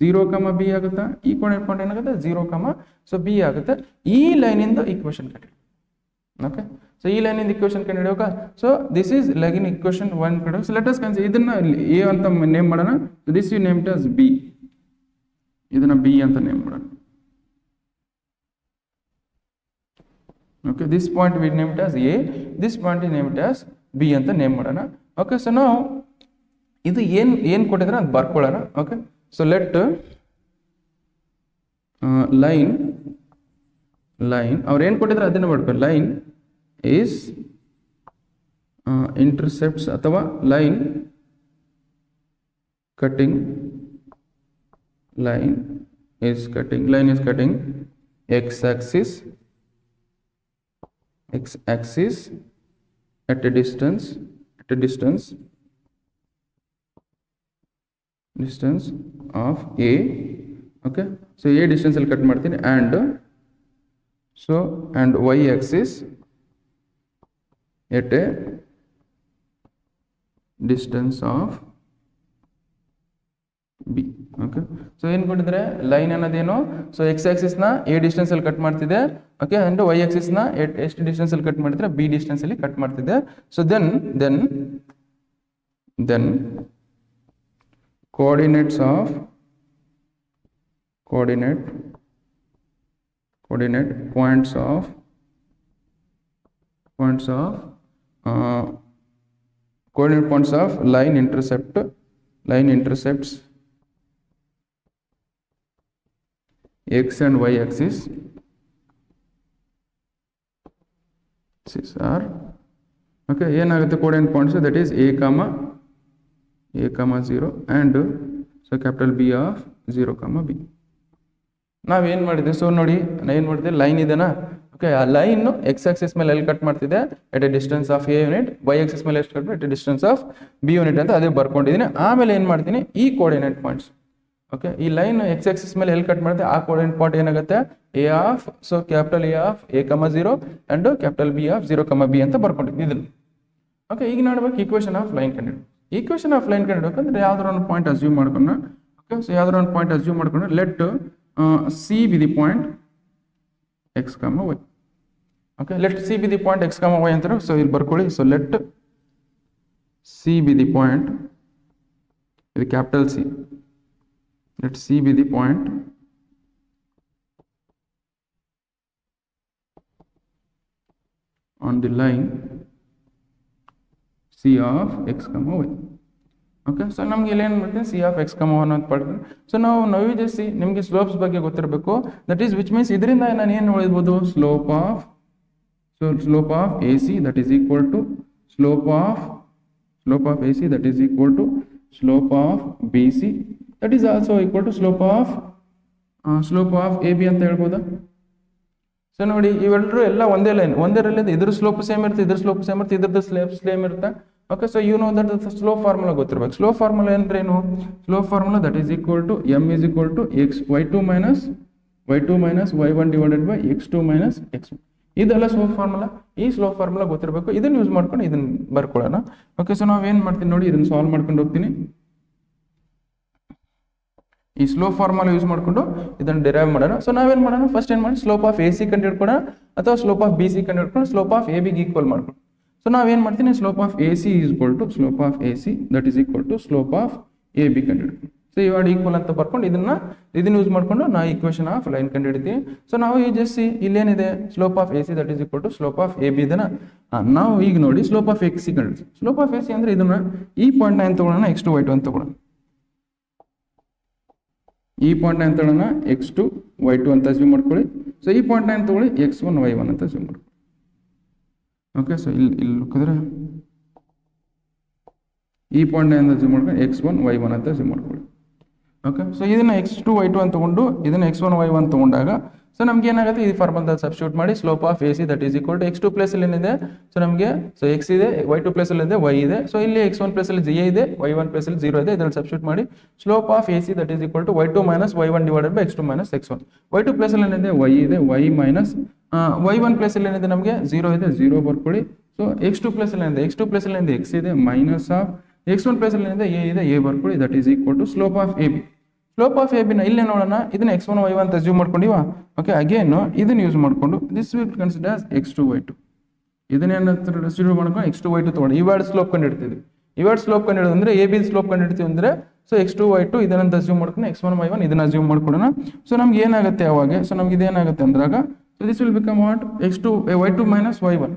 0, B ಆಗುತ್ತಾ. ಈ coordinate point ಏನಾಗುತ್ತೆ 0, so B ಆಗುತ್ತೆ. ಈ ಲೈನ್ ಇಂದ ಈಕ್ವೇಶನ್ ಕಂಡು. ಓಕೆ, ಸೊ ಈ ಲೈನ್ ಇಂದ ಈಕ್ವೇಶನ್ ಕಂಡುಹಿಡಿಯೋಕ. So this is line equation 1 ಕಡೆ. ಸೊ ಲೆಟ್ ಅಸ್ ಕನ್ಸಿಡರ್ ಇದನ್ನ A ಅಂತ ನೇಮ್ ಮಾಡೋಣ. This you name it as B. ಇದನ್ನ B ಅಂತ ನೇಮ್ ಮಾಡೋಣ. Okay, this point we name it as A, this point we name it as B ಅಂತ name ಮಾಡೋಣ. Okay, so ನಾವು ಇದು ಏನು ಕೊಟ್ಟಿದ್ರೆ ಅದು ಬರ್ಕೊಳ್ಳೋಣ. ಓಕೆ, ಸೊ ಲೆಟ್ ಲೈನ್ ಅವ್ರು ಏನು ಕೊಟ್ಟಿದ್ರೆ ಅದನ್ನ ಬರ್ಕೊಳ್ಳಿ. ಲೈನ್ ಈಸ್ ಇಂಟರ್ಸೆಪ್ಟ್ಸ್ ಅಥವಾ line cutting, line is cutting x axis at a distance of A. okay, so A distance ಅಲ್ಲಿ ಕಟ್ ಮಾಡ್ತೀನಿ. and y axis at a distance of B. Okay, so ಏನು ಕೊಟ್ಟಿದ್ರೆ ಲೈನ್ ಅನ್ನೋದೇನು, so X axis ನ A distance ಅಲ್ಲಿ cut ಮಾಡ್ತಿದೆ. Okay, and y axis ನ ಎಷ್ಟು ಡಿಸ್ಟೆನ್ಸ್ ಅಲ್ಲಿ ಕಟ್ ಮಾಡ್ತಿದ್ರೆ B ಡಿಸ್ಟೆನ್ಸ್ ಅಲ್ಲಿ ಕಟ್ ಮಾಡ್ತಿದೆ. So then coordinates of coordinate points of coordinate points of line intercept line intercepts x and y axis are okay ಏನಾಗುತ್ತೆ coordinate points that is a comma 0 and so capital B of 0 comma B. ನಾವೇನು ಮಾಡಿದ್ವಿ so ನೋಡಿ ಏನು ಮಾಡಿದೆ line ಇದೆನಾ okay ಆ line X axis ಮೇಲೆ ಎಲ್ಲಿ ಕಟ್ ಮಾಡ್ತಿದೆ at a distance of A unit Y axis ಮೇಲೆ ಎಷ್ಟು cut at a distance of B unit ಅಂತ ಅದೇ ಬರ್ಕೊಂಡಿದ್ದೀನಿ. ಆಮೇಲೆ ಏನು ಮಾಡ್ತೀನಿ ಈ ಕೋಆರ್ಡಿನೇಟ್ ಪಾಯಿಂಟ್ಸ್ ಓಕೆ ಈ ಲೈನ್ ಎಕ್ಸ್ ಆಕ್ಸಿಸ್ ಮೇಲೆ ಎಲ್ಲಿ ಕಟ್ ಮಾಡುತ್ತೆ ಆ ಕೋಆರ್ಡಿನೇಟ್ ಪಾಯಿಂಟ್ ಏನಾಗುತ್ತೆ A of so capital A of A comma 0 and capital B of 0 ಕಮ ಬಿ ಅಂತ ಬರ್ಕೊಂಡಿದ್ದೀನಿ ಇದನ್ನು. ಓಕೆ ಈಗ ನೋಡ್ಬೇಕು ಈಕ್ವೇಷನ್ ಆಫ್ ಲೈನ್ ಕಂಡು ಈಕ್ವೇಷನ್ ಆಫ್ ಲೈನ್ ಕಂಡುಹಿಡಬೇಕಂದ್ರೆ ಯಾವ್ದಾರ ಒಂದು ಪಾಯಿಂಟ್ ಅಸ್ಯೂಮ್ ಮಾಡ್ಕೊಂಡು ಓಕೆ ಸೊ ಯಾವ್ದಾರ ಒಂದು ಪಾಯಿಂಟ್ ಅಸ್ಯೂಮ್ ಮಾಡ್ಕೊಂಡು let C be the point x comma y. Okay, let C be the point x comma y ಅಂತಾರೆ. So ಇಲ್ಲಿ ಬರ್ಕೊಳ್ಳಿ. So let C be the point with capital C. Let C be the point on the line C of x comma y. Okay so ನಮ್ಗೆ ಇಲ್ಲಿ ಏನು ಮಾಡ್ತೀನಿ C of X comma one ಅಂತ ಪಡ್ತೀನಿ. So ನಾವು just ನಿಮಗೆ slopes ಬಗ್ಗೆ ಗೊತ್ತಿರಬೇಕು ದಟ್ ಈಸ್ ವಿಚ್ ಮೀನ್ಸ್ ಇದರಿಂದ ನಾನು ಏನು ನೋಡಿರ್ಬೋದು slope of A C that is equal to slope of A C that is equal to slope of B C that is also equal to slope of A B ಅಂತ ಹೇಳ್ಬೋದಾ. So ನೋಡಿ ಇವೆಲ್ಲರೂ ಎಲ್ಲ ಒಂದೇ line ಒಂದೇ ರಲ್ಲಿದೆ ಇದ್ರ slope same ಇರುತ್ತೆ ಇದ್ರ slope same ಇರುತ್ತೆ ಇದ್ರದ್ದು ಸೇಮ್ ಇರುತ್ತೆ. Okay so you know that slope formula ಗೊತ್ತಿರಬೇಕು. ಸ್ಲೋ ಫಾರ್ಮುಲಾ ಅಂದ್ರೇನು slope formula that is equal to M is equal to X y2 minus y1 divided by x2 minus x1 ಇದೆಲ್ಲ slope formula. ಈ slope formula ಗೊತ್ತಿರಬೇಕು. ಇದನ್ನು use ಮಾಡ್ಕೊಂಡು ಇದನ್ನು ಬರ್ಕೊಳ್ಳೋಣ. Okay so ನಾವೇನು ಮಾಡ್ತೀನಿ ನೋಡಿ ಇದನ್ನು ಸಾಲ್ವ್ ಮಾಡ್ಕೊಂಡು ಹೋಗ್ತೀನಿ. ಈ ಸ್ಲೋ ಫಾರ್ಮುಲಾ ಯೂಸ್ ಮಾಡಿಕೊಂಡು ಇದನ್ನು ಡಿರೈವ್ ಮಾಡೋಣ. ಸೊ ನಾವೇನು ಮಾಡೋಣ ಫಸ್ಟ್ ಏನು ಮಾಡಿ ಸ್ಲೋಪ್ ಆಫ್ ಎ ಸಿ ಕಂಡು ಹಿಡ್ಕೊಳ್ಳೋಣ ಅಥವಾ ಸ್ಲೋಪ್ ಆಫ್ ಬಿ ಸಿ ಕಂಡು ಹಿಡ್ಕೊಂಡು ಸ್ಲೋಪ್ ಆಫ್ ಎ ಬಿಗೆ ಈಕ್ವಲ್ ಮಾಡ್ಕೊಂಡು. ಸೊ ನಾವೇನು ಮಾಡ್ತೀನಿ slope of A C is equal to slope of A C that is equal to slope of A B ಕಂಡು ಹಿಡ್ಕೊಂಡು. ಸೊ ಇವಾಗ ಈಕ್ವಲ್ ಅಂತ ಬರ್ಕೊಂಡು ಇದನ್ನು ಯೂಸ್ ಮಾಡಿಕೊಂಡು ನಾವು ಈಕ್ವೇಷನ್ ಆಫ್ ಲೈನ್ ಕಂಡು ಹಿಡಿತೀವಿ. ಸೊ ನಾವು ಈ ಜಸ್ಟ್ ಇಲ್ಲೇನಿದೆ slope of A C that is equal to slope of A B ಇದನ್ನ ನಾವು ಈಗ ನೋಡಿ ಸ್ಲೋಪ್ ಆಫ್ ಎಕ್ಸ್ ಸಿ ಕಂಡು ಹಿಡಿತೀವಿ. ಸ್ಲೋಪ್ ಆಫ್ ಎ ಸಿ ಅಂದರೆ ಇದನ್ನ ಈ ಪಾಯಿಂಟ್ ಏನು ತೊಗೊಳ್ಳೋಣ x2 y2 ಅಂತ ತೊಗೊಳ್ಳೋಣ. ಈ ಪಾಯಿಂಟ್ ಏನು ತೊಗೊಳ್ಳೋಣ x2 y2 ಅಂತ ಅಸ್ಯೂಮ್ ಮಾಡ್ಕೊಳ್ಳಿ. ಸೊ ಈ ಪಾಯಿಂಟ್ ಏನು ತೊಗೊಳ್ಳಿ x1 y1 ಅಂತ ಅಸ್ಯೂಮ್ ಮಾಡ್ಕೊಳ್ಳಿ. ಓಕೆ ಸೊ ಇಲ್ಲಿ ನೋಡಿದ್ರೆ ಈ ಪಾಯಿಂಟ್ ಏನು ಅಸ್ಯೂಮ್ ಮಾಡ್ಕೊಂಡು x1 y1 ಅಂತ ಅಸ್ಯೂಮ್ ಮಾಡ್ಕೊಳ್ಳಿ. ಓಕೆ ಸೊ ಇದನ್ನ x2 y2 ಅಂತ ತಗೊಂಡು ಇದನ್ನ x1 y1 ತಗೊಂಡಾಗ ಸೊ ನಮ್ಗೆ ಏನಾಗುತ್ತೆ ಈ ಫಾರ್ಮುಲಾದಲ್ಲಿ ಸಬ್ಸ್ಟಿಟ್ಯೂಟ್ ಮಾಡಿ slope of A C that is equal to x2 place ಅಲ್ಲಿ ಏನಿದೆ ಸೊ ನಮಗೆ ಸೊ x ಇದೆ y2 ಪ್ಲೇಸ್ ಅಲ್ಲಿ ಇದೆ y ಇದೆ. ಸೊ ಇಲ್ಲಿ x1 ಪ್ಲೇಸ್ ಅಲ್ಲಿ 0 ಇದೆ y1 ಪ್ಲೇಸ್ ಅಲ್ಲಿ 0 ಇದೆ. ಇದರಲ್ಲಿ ಸಬ್ಸ್ಟಿಟ್ಯೂಟ್ ಮಾಡಿ slope of A C that is equal to y2 minus y1 divided by x2 minus x1. y2 place ಅಲ್ಲಿ ಏನಿದೆ y ಇದೆ y ಮೈನಸ್ y1 ಪ್ಲೇಸ್ ಅಲ್ಲಿ ಏನಿದೆ ನಮಗೆ 0 ಇದೆ 0 ಬರ್ಕೊಳ್ಳಿ. ಸೊ x2 ಪ್ಲೇಸ್ ಅಲ್ಲಿ ಏನಿದೆ x2 ಪ್ಲೇಸ್ ಅಲ್ಲಿ ಏನಿದೆ x ಇದೆ ಮೈನಸ್ ಆಫ್ x1 ಪ್ಲೇಸ್ ಅಲ್ಲಿ ಏನಿದೆ a ಇದೆ a ಬರ್ಕೊಳ್ಳಿ that is equal to slope of A B. Slope of A ಬಿನ ಇಲ್ಲೇ ನೋಡೋಣ ಇದನ್ನ x1 y1 ಅಂತ ಅಸ್ಯೂಮ್ ಮಾಡ್ಕೊಂಡಿವಾ. ಓಕೆ ಅಗೇನ್ ಇದನ್ನ ಯೂಸ್ ಮಾಡಿಕೊಂಡು this will consider as x2 y2 ಇದನ್ನೇನು ಸಬ್ಸ್ಟಿಟ್ಯೂಟ್ ಮಾಡ್ಕೊಂಡು x2 y2 ತಗೊಂಡು ಇವಾರ್ಡ್ ಸ್ಲೋಪ್ ಕಂಡು ಹಿಡ್ತೀವಿ. ಇವಾರ್ಡ್ ಸ್ಲೋಪ್ ಕಂಡು ಹಿಡಿದು ಅಂದ್ರೆ ಎ ಬಿ ಸ್ಲೋಪ್ ಕಂಡು ಹಿಡ್ತೀವಿ ಅಂದ್ರೆ ಸೊ x2 y2 ಇದನ್ನ ಅಸ್ಯೂಮ್ ಮಾಡ್ಕೊಂಡು x1 y1 ಇದನ್ನ ಅಸ್ಯೂಮ್ ಮಾಡ್ಕೊಳ್ಳೋಣ. ಸೊ ನಮ್ಗೆ ಏನಾಗುತ್ತೆ ಅವಾಗ ಸೊ ನಮ್ಗೆ ಇದೇನಾಗುತ್ತೆ ಅಂದ್ರಾಗ so this will become what x2 y2 minus y1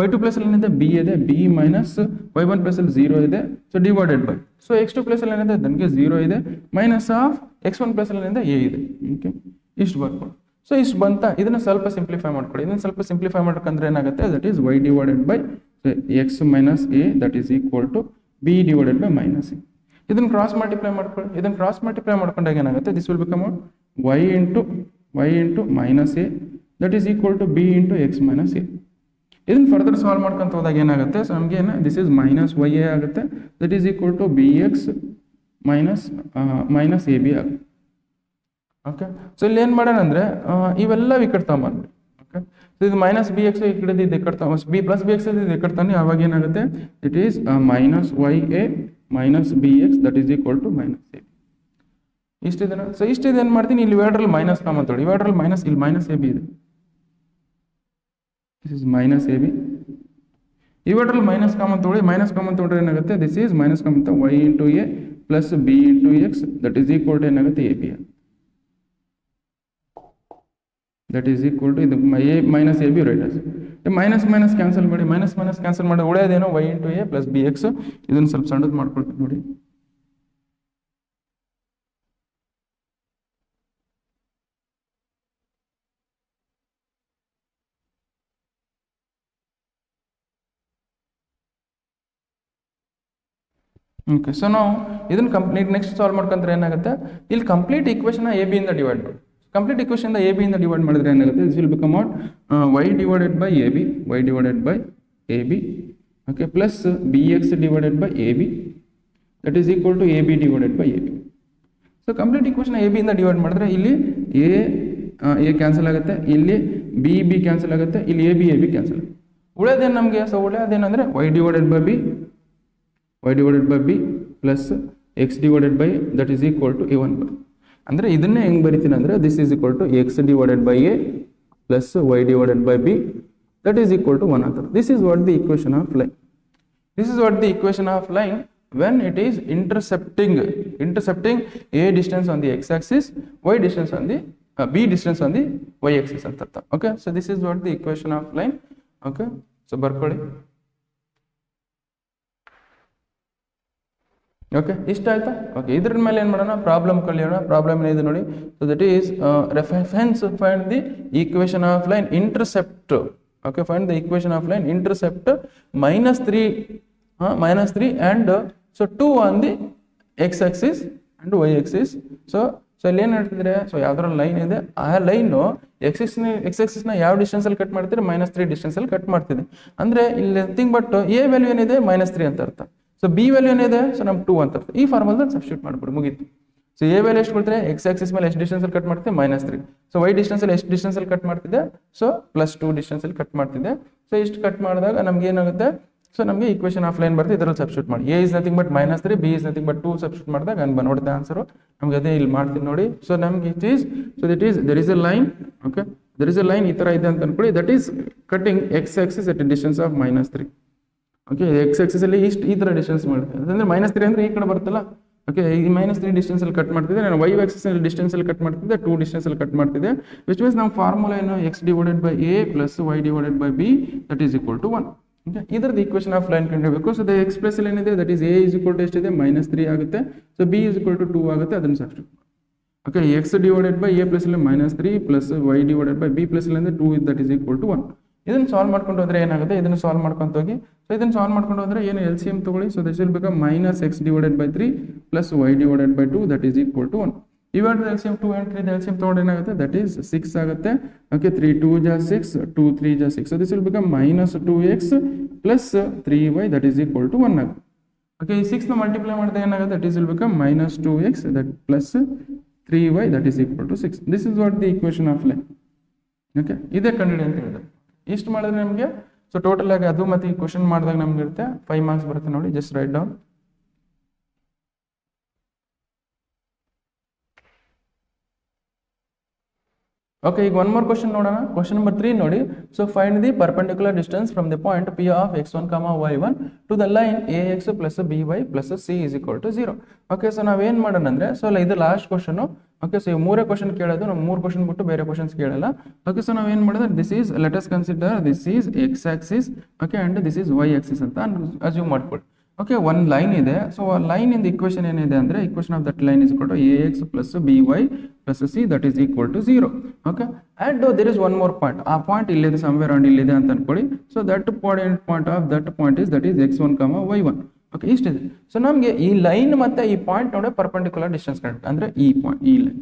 y2 place ಅಲ್ಲಿ ಏನಿದೆ b ಇದೆ b ಮೈನಸ್ y1 ಪ್ಲೇಸ್ ಅಲ್ಲಿ 0 ಇದೆ so divided by so x2 place ಅಲ್ಲಿ ಏನಿದೆ ನನಗೆ 0 ಇದೆ ಮೈನಸ್ ಆಫ್ x1 ಪ್ಲೇಸ್ ಅಲ್ಲಿ ಏನಿದೆ a ಇದೆ. ಓಕೆ ಇಷ್ಟು ಬರ್ಕೊಳ್ಳಿ. ಸೊ ಇಷ್ಟು ಬಂತ ಇದನ್ನ ಸ್ವಲ್ಪ ಸಿಂಪ್ಲಿಫೈ ಮಾಡ್ಕೊಳ್ಳಿ. ಇದನ್ನ ಸ್ವಲ್ಪ ಸಿಂಪ್ಲಿಫೈ ಮಾಡ್ಕೊಂಡ್ರೆ ಏನಾಗುತ್ತೆ that is y divided by x minus a that is equal to b divided by minus a. ಇದನ್ನ ಕ್ರಾಸ್ ಮಲ್ಟಿಪ್ಲೈ ಮಾಡ್ಕೊಳ್ಳಿ. ಇದನ್ನ ಕ್ರಾಸ್ ಮಲ್ಟಿಪ್ಲೈ ಮಾಡ್ಕೊಂಡಾಗ ಏನಾಗುತ್ತೆ this will become y into minus a that is equal to b into x minus a. ಇದನ್ನ further solve ಮಾಡ್ಕೊಂತ ಹೋದಾಗ ಏನಾಗುತ್ತೆ so ನಮಗೆ ಏನು this is minus Y A ಆಗುತ್ತೆ that is equal to B X minus A B ಆಗುತ್ತೆ. Okay so ಇಲ್ಲಿ ಏನು ಮಾಡೋಣ ಅಂದರೆ ಇವೆಲ್ಲ ಈ ಕಡೆ ತಗೊಂಬಂದ್ಬಿಡಿ. ಓಕೆ ಸೊ ಇದು ಮೈನಸ್ ಬಿ ಎಕ್ಸ್ ಈ ಕಡೆ ಇದು ಕಡೆ ಬಿ ಪ್ಲಸ್ ಬಿ ಎಕ್ಸ್ ಇದು ಈ ಕಡೆ ತಾನೆ ಅವಾಗ ಏನಾಗುತ್ತೆ it is minus Y A minus B X that is equal to minus A B. ಇಷ್ಟಿದೆ. ಸೊ ಇಷ್ಟಿದೆ ಏನು ಮಾಡ್ತೀನಿ ಇಲ್ಲಿ ಇವೆರಡರಲ್ಲಿ ಮೈನಸ್ ಕಾಮಂತೇಳಿ ಇವೆರಡರಲ್ಲಿ ಮೈನಸ್ ಇಲ್ಲಿ ಮೈನಸ್ ಎ ಬಿ ಇದೆ. This is minus AB. ಇವೆರಡರಲ್ಲಿ ಮೈನಸ್ ಕಾಮನ್ ತಗೊಳ್ಳಿ. ಮೈನಸ್ ಕಾಮನ್ ತಗೊಂಡ್ರೆ ಏನಾಗುತ್ತೆ this is minus common y into A plus B into X that is equal to ಏನಾಗುತ್ತೆ A B that is equal to ಇದು A minus A B right minus minus cancel ಮಾಡಿ minus cancel ಮಾಡಿ ಉಳಿಯೋದೇನೋ y into A plus B X ಇದನ್ನು ಸ್ವಲ್ಪ ಸಣ್ಣದು ಮಾಡ್ಕೊಳ್ತೀವಿ ನೋಡಿ. Okay, so ನಾವು ಇದನ್ನು ಕಂಪ್ಲೀಟ್ ನೆಕ್ಸ್ಟ್ ಸಾಲ್ವ್ ಮಾಡ್ಕೊಂಡ್ರೆ ಏನಾಗುತ್ತೆ, ಇಲ್ಲಿ ಕಂಪ್ಲೀಟ್ ಈಕ್ವೇಷನ್ ಎ ಬಿ ಇಂದ ಡಿವೈಡ್ ಮಾಡಿ. ಕಂಪ್ಲೀಟ್ ಈಕ್ವೇಷನ್ ಎ ಬಿ ಇಂದ ಡಿವೈಡ್ ಮಾಡಿದ್ರೆ ಏನಾಗುತ್ತೆ, this will become out y divided by A B, y divided by A B, okay, plus B X divided by A B, that is equal to A B divided by A B. So complete equation A B ಇಂದ divide ಮಾಡಿದ್ರೆ ಇಲ್ಲಿ A cancel ಆಗುತ್ತೆ, ಇಲ್ಲಿ B cancel ಆಗುತ್ತೆ, ಇಲ್ಲಿ A b cancel ಆಗುತ್ತೆ. ಉಳಿಯೋದೇನು ನಮಗೆ, ಸೊ ಉಳಿಯೋದೇನಂದ್ರೆ y divided by B, y divided by b plus x divided by that is equal to a1 by. ಅಂದರೆ ಇದನ್ನೇ ಹೆಂಗೆ ಬರಿತೀನಿ ಅಂದರೆ this is equal to x divided by a plus y divided by b that is equal to 1 ಅಂತ. This is what the equation of line. This is what the equation of line when it is intercepting a distance on the x axis, y distance on the b distance on the y axis ಅಂತ ಅರ್ಥ. Okay, so this is what the equation of line. Okay, so ಬರ್ಕೊಳ್ಳಿ. Okay, ಇಷ್ಟ ಆಯ್ತಾ? Okay, ಇದ್ರ ಮೇಲೆ ಏನು ಮಾಡೋಣ, problem ಕಲಿಯೋಣ. ಪ್ರಾಬ್ಲಮ್ ಏನಿದೆ ನೋಡಿ. So that is reference find the equation of line intercept. Okay, find the equation of line intercept -3 and so 2 on the x axis and y axis. So ಇಲ್ಲಿ ಏನು ಹೇಳ್ತಿದ್ರೆ, ಸೊ ಯಾವ್ದಾರ ಲೈನ್ ಇದೆ, ಆ line X ಆಕ್ಸಿಸ್ನ ಯಾವ distance ಅಲ್ಲಿ cut ಮಾಡ್ತೀರಿ, -3 distance ಅಲ್ಲಿ ಕಟ್ ಮಾಡ್ತಿದೆ. ಅಂದ್ರೆ ಇಲ್ಲಿ ನಥಿಂಗ್ ಬಟ್ ಎ ವ್ಯಾಲ್ಯೂ ಏನಿದೆ -3 ಅಂತ ಅರ್ಥ. ಸೊ ಬಿ ವ್ಯಾಲ್ಯೂ ಏನಿದೆ, ಸೊ ನಮ್ 2 ಅಂತ ಅರ್ಥ. ಈ ಫಾರ್ಮಲ್ದಲ್ಲಿ ಸಬ್ಸ್ಟಿಟ್ಯೂಟ್ ಮಾಡ್ಬಿಡು, ಮುಗೀತು. ಸೊ ಎ ವ್ಯಾಲ್ಯೂ ಎಷ್ಟು ಕೊಡ್ತಾರೆ, ಎಕ್ಸ್ ಆಕ್ಸಿಸ್ ಮೇಲೆ ಎಷ್ಟು ಡಿಸ್ಟೆನ್ಸ್ ಅಲ್ಲಿ ಕಟ್ ಮಾಡ್ತಿದೆ, -3. ಸೊ ವೈ ಡಿಸ್ಟೆನ್ಸ್ ಅಲ್ಲಿ ಎಷ್ಟು ಡಿಸ್ಟೆನ್ಸ್ ಅಲ್ಲಿ ಕಟ್ ಮಾಡ್ತಿದೆ, ಸೊ +2 ಡಿಸ್ಟೆನ್ಸ್ ಅಲ್ಲಿ ಕಟ್ ಮಾಡ್ತಿದೆ. ಸೊ ಇಷ್ಟು ಕಟ್ ಮಾಡಿದಾಗ ನಮ್ಗೆ ಏನಾಗುತ್ತೆ, ಸೊ ನಮಗೆ ಈಕ್ವೇಷನ್ ಆಫ್ ಲೈನ್ ಬರುತ್ತೆ. ಇದರಲ್ಲಿ ಸಬ್ಸ್ಟಿಟ್ಯೂಟ್ ಮಾಡಿ A is nothing but -3, B is nothing but 2 substitute ಮಾಡಿದಾಗ ನಾನು ನೋಡಿದ ಆನ್ಸರ್ ನಮ್ಗೆ ಅದೇ ಇಲ್ಲಿ ಮಾಡ್ತೀನಿ ನೋಡಿ. ಸೊ ನಮ್ಗೆ it is, so that is there is a line. Okay, there is a line ಈ ತರ ಇದೆ ಅಂತ ಅನ್ಕೊಳ್ಳಿ. That is cutting X axis at distance of -3. Okay, X axis ಅಲ್ಲಿ ಇಷ್ಟು ಈ ತರ ಡಿಸ್ಟೆನ್ಸ್ ಮಾಡುತ್ತೆ, ಅಂದ್ರೆ -3 ಅಂದ್ರೆ ಈ ಕಡೆ ಬರುತ್ತಲ್ಲ. ಓಕೆ, ಈ -3 ಡಿಸ್ಟೆನ್ಸ್ ಅಲ್ಲಿ ಕಟ್ ಮಾಡ್ತಿದೆ. ನಾನು ವೈ ಆಕ್ಸಿಸ್ ಅಲ್ಲಿ ಡಿಸ್ಟೆನ್ಸ್ ಅಲ್ಲಿ ಕಟ್ ಮಾಡ್ತಿದ್ದೆ, 2 ಡಿಸ್ಟೆನ್ಸ್ ಅಲ್ಲಿ ಕಟ್ ಮಾಡ್ತಿದ್ದೆ. ವಿಚ್ ಮೀನ್ಸ್ ನಮ್ಮ ಫಾರ್ಮುಲಾ ಏನು, x divided by a plus y divided by b that is equal to 1. Okay, ಇದರದ್ದು ಈಕ್ವೇಷನ್ ಆಫ್ ಲೈನ್ ಕಂಡುಹಿಡಿಯಬೇಕು. ಸೊ ದ ಎಕ್ಸ್ಪ್ರೆಸ್ ಅಲ್ಲಿ ಏನಿದೆ, that is a is equal to ಎಷ್ಟಿದೆ, -3 ಆಗುತ್ತೆ. So b is equal to 2 ಆಗುತ್ತೆ, ಅದನ್ನು substitute ಮಾಡಿ. Okay, x divided by a plus ಅಲ್ಲಿ -3 plus y divided by b plus ಅಲ್ಲಿ 2 ದಟ್ ಈಸ್ ಈಕ್ವಲ್ ಟು 1. ಇದನ್ನು ಸಾಲ್ವ್ ಮಾಡ್ಕೊಂಡು ಹೋದ್ರೆ ಏನಾಗುತ್ತೆ, ಇದನ್ನು ಸಾಲ್ವ್ ಮಾಡ್ಕೊಂತ ಹೋಗಿ. ಸೊ ಇದನ್ನು ಸಾಲ್ವ್ ಮಾಡ್ಕೊಂಡು ಹೋದ್ರೆ ಏನು, LCM ತಗೊಳ್ಳಿ. So this will become -x divided by 3 plus y divided by 2 that is equal to 1. ಇವಾಗ LCM 2 and 3 LCM ತಗೊಂಡು ಏನಾಗುತ್ತೆ, ದಟ್ ಈಸ್ 6 ಆಗುತ್ತೆ. ಓಕೆ, 3 2 ಜಾ 6, 2 3 ಜಾ 6. So this will become -2x plus 3y that is equal to 1 ಆಗುತ್ತೆ. Okay, ಈ 6 ನ multiply ಮಾಡಿದ್ರೆ ಏನಾಗುತ್ತೆ, that is will become -2x that plus 3y that is equal to 6. This is what the equation of line. Okay, ಇದೇ ಕಂಡುಹಿಡಿ ಅಂತ ಹೇಳಿದ್ರೆ ಇಷ್ಟು ಮಾಡಿದ್ರೆ ನಮಗೆ, ಸೊ ಟೋಟಲ್ ಆಗಿ ಅದು ಮತ್ತೆ ಈ ಕ್ವಶನ್ ಮಾಡಿದಾಗ ನಮ್ಗೆ ಇರುತ್ತೆ 5 ಮಾರ್ಕ್ಸ್ ಬರುತ್ತೆ ನೋಡಿ. Just right down. ಓಕೆ, ಈಗ ಒನ್ ಮೋರ್ ಕ್ವಶನ್ ನೋಡೋಣ. ಕ್ವಶನ್ ನಂಬರ್ 3 ನೋಡಿ. So find the perpendicular distance from the point P of x1, y1 to the line ax plus by plus c is equal to 0. Okay, so ನಾವೇನ್ ಮಾಡೋಣ ಅಂದ್ರೆ, so ಇದು last question. Okay, so ಮೂರೇ question ಕೇಳೋದು, ನಾವು 3 question ಬಿಟ್ಟು ಬೇರೆ questions ಕೇಳಲ್ಲ. ಓಕೆ, ಸೊ ನಾವೇನ್ ಮಾಡಿದ್ರೆ, this is let us consider this is x axis. Okay, and this is y axis ಅಂತ ಅಸ್ಯೂಮ್ ಮಾಡ್ಕೊಳ್ಳಿ. ಓಕೆ, ಒಂದು ಲೈನ್ ಇದೆ. ಸೊ ಆ ಲೈನ್ ಇಂದ ಇಕ್ವೇಷನ್ ಏನಿದೆ ಅಂದ್ರೆ, equation of that line is equal to ax plus by plus c that is equal to 0. Okay, and there is one more point. ಆ point ಇಲ್ಲಿದೆ, ಸಮ್ವೇರ್ ಅರೌಂಡ್ ಇಲ್ಲಿದೆ ಅಂತ ಅನ್ಕೊಳ್ಳಿ. So that point of that point is that is x1, y1. Okay, ಇಷ್ಟಿದೆ. So ನಮಗೆ ಈ line ಮತ್ತೆ ಈ ಪಾಯಿಂಟ್ ನೋಡಿ ಪರ್ಪೆಂಡಿಕ್ಯುಲರ್ ಡಿಸ್ಟೆನ್ಸ್ ಕರೆಕ್ಟ್ ಅಂದ್ರೆ ಈ ಪಾಯಿಂಟ್, ಈ ಲೈನ್.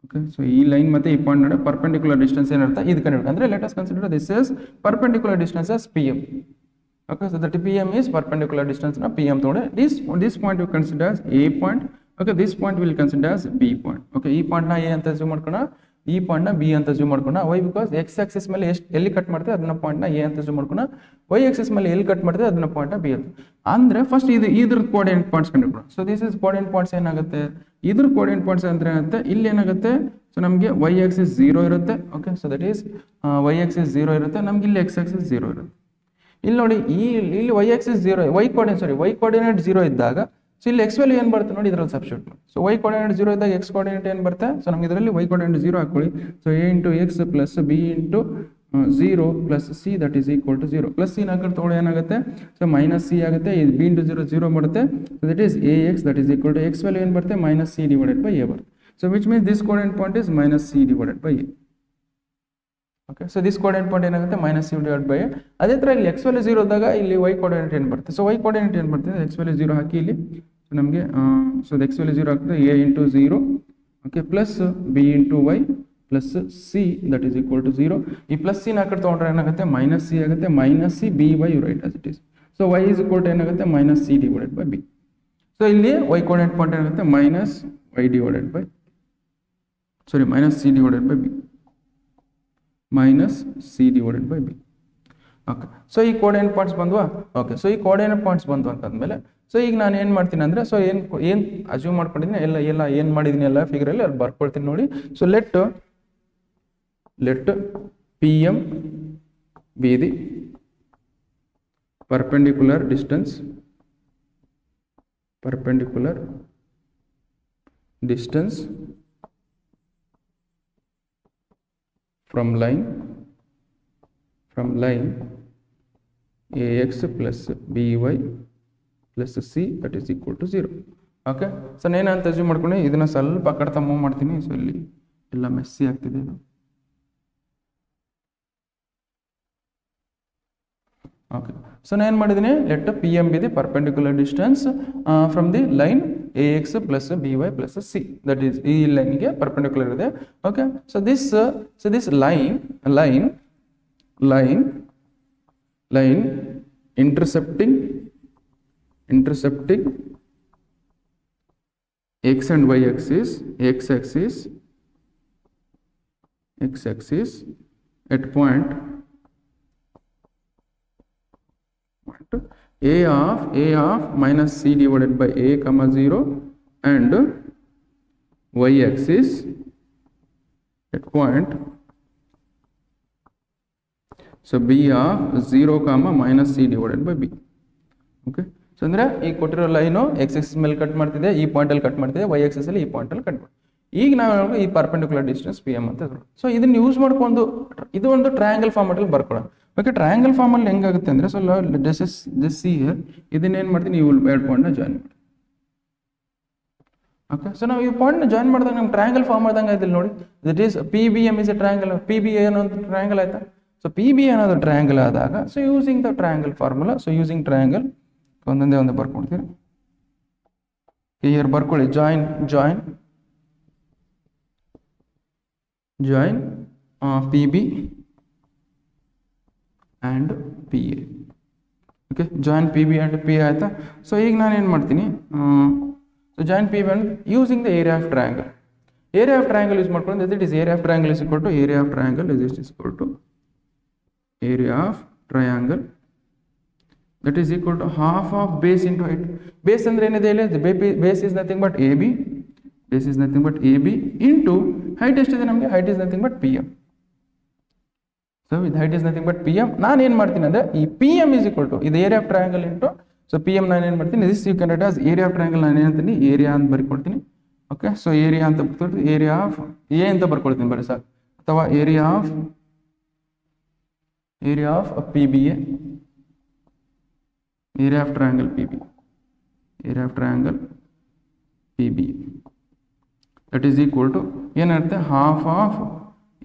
ಓಕೆ, ಸೊ ಈ ಲೈನ್ ಮತ್ತೆ ಈ ಪಾಯಿಂಟ್ ನೋಡಿ ಪರ್ಪೆಂಡಿಕ್ಯುಲರ್ ಡಿಸ್ಟೆನ್ಸ್ ಏನರ್ಥ, ಇದು ಕಂಡುಹಿಡಿದು ಅಂದ್ರೆ let us consider this is perpendicular distance as PM. Okay, so that PM is perpendicular distance na PM tode. This point you consider as A point. Okay, this point will consider as B point. Okay, ee point na A anta assume ಮಾಡ್ಕೋಣ, ಈ point ನ B ಅಂತ assume ಮಾಡ್ಕೋಣ. Why? Because x axis ಮೇಲೆ ಎಲ್ಲಿ cut ಮಾಡ್ತೀವಿ ಅದನ್ನ point ನ A ಅಂತ assume ಮಾಡ್ಕೋಣ. y axis ಮೇಲೆ ಎಲ್ಲಿ ಕಟ್ ಮಾಡ್ತೀವಿ ಅದನ್ನ ಪಾಯಿಂಟ್ ನ B ಅಂತ. ಅಂದ್ರೆ ಫಸ್ಟ್ ಇದ್ರ ಕೋಆರ್ಡಿನೇಟ್ ಪಾಯಿಂಟ್ಸ್ ಕಂಡುಹಿಡಿಯೋಣ. So this is coordinate points ಏನಾಗುತ್ತೆ, ಇದ್ರ ಕೋಆರ್ಡಿನೇಟ್ ಪಾಯಿಂಟ್ಸ್ ಅಂದ್ರೆ ಏನಾಗುತ್ತೆ, ಇಲ್ಲಿ ಏನಾಗುತ್ತೆ, ಸೊ ನಮಗೆ y axis 0 ಇರುತ್ತೆ. Okay, so that is y axis 0 ಇರುತ್ತೆ, ನಮ್ಗೆ ಇಲ್ಲಿ x axis 0 ಇರುತ್ತೆ. ಇಲ್ಲಿ ನೋಡಿ, ಇಲ್ಲಿ y axis 0, y ಕೋಆರ್ಡಿನೇಟ್ 0 ಇದ್ದಾಗ, ಸೊ ಇಲ್ಲಿ x ವ್ಯಾಲ್ಯೂ ಏನು ಬರುತ್ತೆ ನೋಡಿ, ಇದರಲ್ಲಿ ಸಬ್ಸ್ಟಿಟ್ಯೂಟ್ ಮಾಡಿ. ಸೊ y ಕೋಆರ್ಡಿನೇಟ್ 0 ಇದ್ದಾಗ x ಕೋಆರ್ಡಿನೇಟ್ ಏನು ಬರುತ್ತೆ, ಸೊ ನಮ್ಗೆ ಇದರಲ್ಲಿ y ಕೋಆರ್ಡಿನೇಟ್ 0 ಹಾಕೊಳ್ಳಿ. So a into X plus B into 0 plus C that is equal to 0. Plus C ನಾಲ್ಕು ತಗೊಳ್ಳಿ ಏನಾಗುತ್ತೆ, ಸೊ ಮೈನಸ್ ಸಿ ಆಗುತ್ತೆ. ಬಿ ಇಂಟು 0 0 ಬರುತ್ತೆ. So that is A X that is equal to X value ಏನು ಬರುತ್ತೆ, minus C divided by A ಬರುತ್ತೆ. So which means this coordinate point is minus C divided by A. Okay. So this coordinate point ಏನಾಗುತ್ತೆ minus C divide by. ಅದೇ ಥರ ಇಲ್ಲಿ X value 0 ಇದ್ದಾಗ ಇಲ್ಲಿ Y coordinate ಏನು ಬರುತ್ತೆ. ಸೊ ವೈ ಕೋಆರ್ಡಿನೇಟ್ ಏನು ಬರ್ತದೆ, ಎಕ್ಸ್ ವ್ಯಾಲ್ಯೂ 0 ಹಾಕಿ ಇಲ್ಲಿ ನಮಗೆ ಸೊ ಎಕ್ಸ್ ವ್ಯಾಲ್ಯೂ 0 ಆಗ್ತದೆ a into 0 okay plus B into Y plus C that is equal to 0. ಈ ಪ್ಲಸ್ ಸಿ ಆ ಕಡೆ ತೊಗೊಂಡ್ರೆ ಏನಾಗುತ್ತೆ ಮೈನಸ್ ಸಿ ಆಗುತ್ತೆ, minus C B Y you write as it is. So Y is equal to ಏನಾಗುತ್ತೆ minus C divided by B. So ಇಲ್ಲಿ Y coordinate point ಏನಾಗುತ್ತೆ minus Y divided by minus C divided by B, minus C divided by B. Okay. So ಈ coordinate points ಬಂದ್ವಾ. Okay. So ಈ coordinate points ಬಂತು ಅಂತಂದಮೇಲೆ so ಈಗ ನಾನು ಏನು ಮಾಡ್ತೀನಿ ಅಂದರೆ ಸೊ ಏನು ಅಸ್ಯೂಮ್ ಮಾಡ್ಕೊಂಡಿದ್ದೀನಿ ಎಲ್ಲ ಏನು ಮಾಡಿದ್ದೀನಿ ಎಲ್ಲ ಫಿಗರಲ್ಲಿ ಅಲ್ಲಿ ಬರ್ಕೊಳ್ತೀನಿ ನೋಡಿ. So let P M be the perpendicular distance from line ax plus by plus c that is equal to 0. Okay. So ನಾನೇನಂತ ಅಸ್ಯೂಮ್ ಮಾಡ್ಕೊಂಡು ಇದನ್ನ ಸ್ವಲ್ಪ ಆ ಕಡೆ ಮೂವ್ ಮಾಡ್ತೀನಿ. ಸೊ ಇಲ್ಲಿ ಎಲ್ಲ ಮೆಸ್ಸಿ ಆಗ್ತಿದೆ ಇದು. ಓಕೆ. ಸೊ ನಾನು ಏನು ಮಾಡಿದ್ದೀನಿ let P M be the perpendicular distance from the line a x plus b y plus C that is ಈ ಲೈನ್ಗೆ ಪರ್ಪೆಂಡಿಕ್ಯುಲರ್ ಇದೆ. Okay. So this line intercepting x and y axis, x axis at point a of minus c divided by a comma 0 and y axis at point so b of 0 comma minus c divided by b. Okay. So ಅಂದರೆ ಈ ಕೊಟ್ಟಿರೋ line X Axis ಮೇಲೆ cut ಮಾಡ್ತಿದೆ, ಈ ಪಾಯಿಂಟಲ್ಲಿ cut ಮಾಡ್ತಿದೆ, Y Axis ಅಲ್ಲಿ ಈ ಪಾಯಿಂಟಲ್ಲಿ cut ಮಾಡ್ತಿದೆ. ಈಗ ನಾವು ಈ ಪರ್ಪೆಂಡಿಕ್ಯುಲರ್ ಡಿಸ್ಟೆನ್ಸ್ ಪಿ ಎಮ್ ಅಂತ ಇದ್ರು. ಸೊ ಇದನ್ನ ಯೂಸ್ ಮಾಡ್ಕೊಂಡು ಇದು ಒಂದು ಟ್ರಯಾಂಗಲ್ ಫಾರ್ಮೆಟಲ್ಲಿ ಬರ್ಕೊಳ್ಳೋಣ. ಓಕೆ. ಟ್ರಯಾಂಗಲ್ ಫಾರ್ಮಲ್ಲಿ ಹೆಂಗಾಗುತ್ತೆ ಅಂದರೆ ಸೊ ದಿಸ್ ಸಿ ಹಿಯರ್ ಇದನ್ನೇನು ಮಾಡ್ತೀನಿ ನೀವು ಎರಡು ಪಾಯಿಂಟ್ನ ಜಾಯಿನ್ ಮಾಡಿ. ಓಕೆ. ಸೊ ನಾವು ಈ ಪಾಯಿಂಟ್ನ ಜಾಯಿನ್ ಮಾಡಿದಾಗ ನಮ್ಮ ಟ್ರಯಾಂಗಲ್ ಫಾರ್ಮ್ ಆದಂಗೆ ಆಯ್ತು ನೋಡಿ. That is P B M is A triangle. P B ಅನ್ನೋ ಒಂದು ಟ್ರಯಾಂಗಲ್ ಆಯ್ತಾ. ಸೊ ಪಿ ಬಿ ಅನ್ನೋದು ಟ್ರಯಾಂಗಲ್ ಆದಾಗ so using the triangle formula, so using triangle ಒಂದೊಂದೇ ಒಂದು ಬರ್ಕೊಡ್ತೀರಿ. ಹಿಯರ್ ಬರ್ಕೊಳ್ಳಿ join P B and P A. Okay. Join P B and P A ಆಯ್ತಾ. So ಈಗ ನಾನು ಏನು ಮಾಡ್ತೀನಿ so join P B and using the area of triangle. Area of triangle use ಮಾಡ್ಕೊಂಡು it is area of triangle is equal to area of triangle that is equal to half of base into height. Base ಅಂದ್ರೆ ಏನಿದೆ ಇಲ್ಲಿ base is nothing but AB, into height ಎಷ್ಟಿದೆ ನಮಗೆ, height is nothing but PM. So with height is nothing but PM, ನಾನು ಏನು ಮಾಡ್ತೀನಿ ಅಂದರೆ ಈ PM is equal to ಇದು area of triangle into so PM ನಾನು ಏನು ಮಾಡ್ತೀನಿ this you can write as area of triangle. ನಾನು ಏನಂತೀನಿ ಏರಿಯಾ ಅಂತ ಬರ್ಕೊಡ್ತೀನಿ. ಓಕೆ. ಸೊ ಏರಿಯಾ ಅಂತ ಬರ್ಕೊಡ್ತೀನಿ, ಏರಿಯಾ ಆಫ್ ಎ ಅಂತ ಬರ್ಕೊಳ್ತೀನಿ ಬರೀ ಸಾಕು, ಅಥವಾ area of P B A, area of triangle PB that is equal to ಏನಿರುತ್ತೆ half of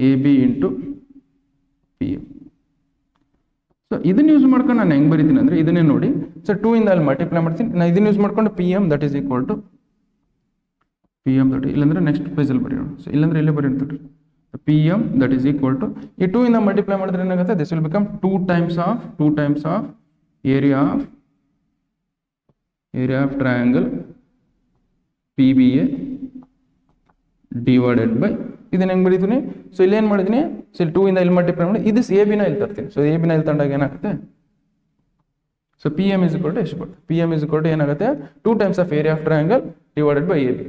AB into PM. So ಇದನ್ನ ಯೂಸ್ ಮಾಡ್ಕೊಂಡು ನಾನು ಹೆಂಗೆ ಬರೀತೀನಿ ಅಂದರೆ ಇದನ್ನೇ ನೋಡಿ. ಸೊ 2 ಇಂದ ಅಲ್ಲಿ ಮಲ್ಟಿಪ್ಲೈ ಮಾಡ್ತೀನಿ. ನಾನು ಇದನ್ನ ಯೂಸ್ ಮಾಡ್ಕೊಂಡು PM that is equal to PM that ಇಲ್ಲಾಂದ್ರೆ ನೆಕ್ಸ್ಟ್ ಪೇಜಲ್ಲಿ ಬರೆಯೋಣ. ಸೊ ಇಲ್ಲಾಂದ್ರೆ ಇಲ್ಲೇ ಬರೆಯೋಣ. PM that is equal to ಈ 2 ಇಂದ ಮಲ್ಟಿಪ್ಲೈ ಮಾಡಿದ್ರೆ ಏನಾಗುತ್ತೆ this will become 2 times of area of triangle PBA divided by ಇದನ್ನ ಹೆಂಗೆ ಬರೀತೀನಿ. ಸೊ ಇಲ್ಲಿ ಏನು ಮಾಡಿದ್ದೀನಿ ಸೊ ಇಲ್ಲಿ 2 ಇಂದ ಇಲ್ಲಿ ಮಲ್ಟಿಪ್ಲೈ ಮಾಡಿ ಇದು ಎ ಬಿನ ಇಲ್ಲಿ ತರ್ತೀನಿ. ಸೊ ಎ ಬಿನ ಇಲ್ಲಿ ತಂದಾಗ ಏನಾಗುತ್ತೆ so P M is equal to ಎಷ್ಟು ಬರುತ್ತೆ, P M is equal to ಏನಾಗುತ್ತೆ 2 times of area of triangle divided by AB.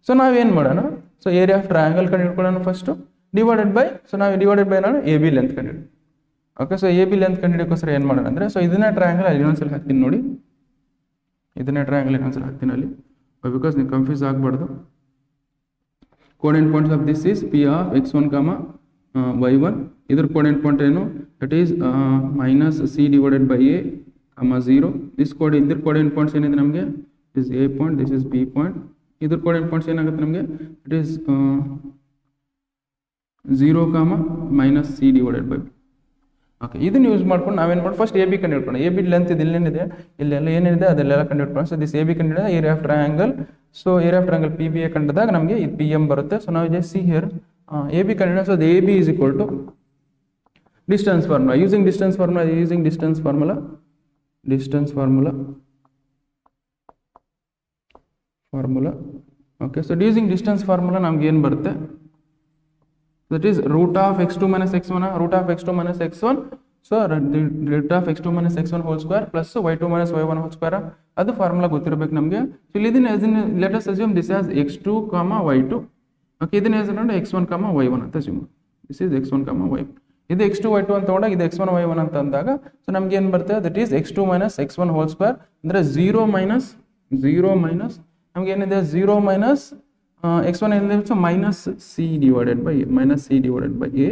So ನಾವೇನು ಮಾಡೋಣ ಸೊ ಏರಿಯಾ ಆಫ್ ಟ್ರಯಾಂಗಲ್ ಕಂಡು ಹಿಡ್ಕೊಳ್ಳೋಣ ಫಸ್ಟು ಡಿವೈಡೆಡ್ ಬೈ ಸೊ ನಾವು ಡಿವೈಡೆಡ್ ಬೈ ನಾನು ಎ ಬಿ ಲೆಂತ್ ಕಂಡು ಹಿಡಿದು. Okay. So A B length ಕಂಡು ಹಿಡಿಯೋಕ್ಕೋಸ್ಕರ ಏನು ಮಾಡೋಣ ಅಂದರೆ ಸೊ ಇದನ್ನೇ ಟ್ರಯಾಂಗಲ್ ಅಲ್ಲಿ ಇನ್ನೊಂದ್ಸಲ ಹಾಕ್ತೀನಿ ನೋಡಿ. ಇದನ್ನೇ ಟ್ರಯಾಂಗಲ್ ಇನ್ನೊಂದ್ಸಲ ಹಾಕ್ತೀನಿ ಅಲ್ಲಿ ಬಿಕಾಸ್ ನೀವು ಕನ್ಫ್ಯೂಸ್ ಆಗಬಾರ್ದು. Coordinate points of this is P of x1, y1. ಇದ್ರ ಕೋಆರ್ಡಿನೇಟ್ ಪಾಯಿಂಟ್ ಏನು that is minus C divided by A, 0. ಇದ್ರ ಕೋಆರ್ಡಿನೇಟ್ ಪಾಯಿಂಟ್ಸ್ ಏನಿದೆ ನಮಗೆ this A point, this is B point. ಇದ್ರ ಕೋಆರ್ಡಿನೇಟ್ ಪಾಯಿಂಟ್ಸ್ ಏನಾಗುತ್ತೆ ನಮಗೆ it is 0 comma minus C divided by B. Okay, ಇದನ್ನು use ಮಾಡ್ಕೊಂಡು ನಾವೇನು ಮಾಡಿ ಫಸ್ಟ್ ಎ ಬಿ ಕಂಡು ಹಿಡ್ಕೊಂಡು, ಎ ಬಿ ಲೆಂತ್ ಇದು ಇಲ್ಲೇನಿದೆ, ಇಲ್ಲೆಲ್ಲ ಏನಿದೆ ಅದೆಲ್ಲ ಕಂಡು ಹಿಡ್ಕೊಂಡು. ಸೊ ದಿಸ್ ಎ ಬಿ ಕಂಡು ಹಿಡಿದ area of triangle. So area of triangle P B A ಕಂಡಿದಾಗ ನಮಗೆ ಇದು ಪಿ ಎಮ್ ಬರುತ್ತೆ. ಸೊ ನಾವು just see here A B ಕಂಡು ಹಿಡಿದ. So A B is equal to distance formula, using distance formula. Okay, so using distance formula ನಮಗೆ ಏನು ಬರುತ್ತೆ, that is root of x2 minus x1, root of x2 minus x1, so root of x2 minus x1 whole square plus y2 minus y1 whole square, ಅದು formula ಗೊತ್ತಿರಬೇಕು ನಮಗೆ. So ಇದನ್ನ let us assume this as x2, y2. Okay, ಇದನ್ನ assume x1, y1 ಅಂತ assume. This is x1, y1. ಇದು x2 y2 ಅಂತ ತಗೊಂಡಾಗ ಇದು x1 y1 ಅಂತ ಅಂದಾಗ ಸೊ ನಮ್ಗೆ ಏನು ಬರ್ತದೆ, that is x2 minus x1 whole square ಅಂದರೆ 0 minus ನಮ್ಗೆ ಏನಿದೆ 0 minus x1 ಏನಿದೆ so minus C divided by a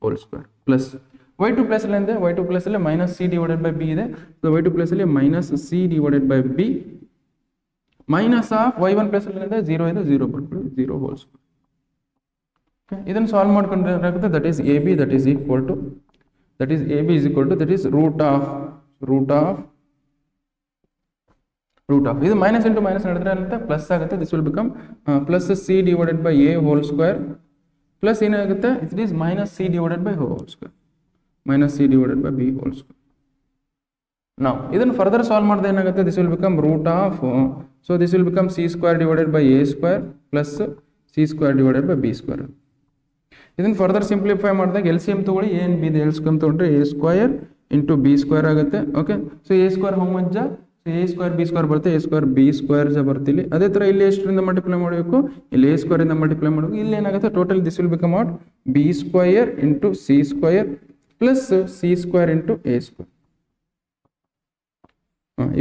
whole square plus y2 plus ಅಲ್ಲಿ ಏನಿದೆ, y2 ಪ್ಲಸ್ ಅಲ್ಲಿ minus C divided by b ಇದೆ. ಸೊ y2 ಪ್ಲಸ್ ಅಲ್ಲಿ minus C divided by b minus of y1 plus ಅಲ್ಲಿ ಏನಿದೆ 0 ಇದೆ, 0 ಬರ್ಕೊಳ್ಳಿ 0 whole square. ಇದನ್ನು ಸಾಲ್ವ್ ಮಾಡ್ಕೊಂಡ್ರೆ ಏನಾಗುತ್ತೆ, that is A B that is equal to that is root of ಇದು ಮೈನಸ್ ಇಂಟು ಮೈನಸ್ ನಡೆದ್ರೆ ಅಂತ ಪ್ಲಸ್ ಆಗುತ್ತೆ. This will become plus C divided by A whole square plus ಏನಾಗುತ್ತೆ, it is minus C divided by whole square minus C divided by B whole square. ನಾವು ಇದನ್ನು further solve ಮಾಡಿದ್ರೆ ಏನಾಗುತ್ತೆ, this will become root of, so this will become C square divided by A square plus C square divided by B square. ಇದನ್ನು further simplify ಮಾಡಿದಾಗ L C M ತಗೊಳ್ಳಿ, A and B L square ತೊಗೊಂಡ್ರೆ A square into B square ಆಗುತ್ತೆ. Okay, so A square how much, so A square B square ಬರುತ್ತೆ, A square B square ಬರ್ತಿಲ್ಲಿ. ಅದೇ ಥರ ಇಲ್ಲಿ ಎಷ್ಟರಿಂದ ಮಲ್ಟಿಪ್ಲೈ ಮಾಡಬೇಕು, ಇಲ್ಲಿ ಎ ಸ್ಕ್ವೇರ್ ಇಂದ ಮಲ್ಟಿಪ್ಲೈ ಮಾಡಬೇಕು. ಇಲ್ಲಿ ಏನಾಗುತ್ತೆ total this will become out B square into C square plus C square into A square.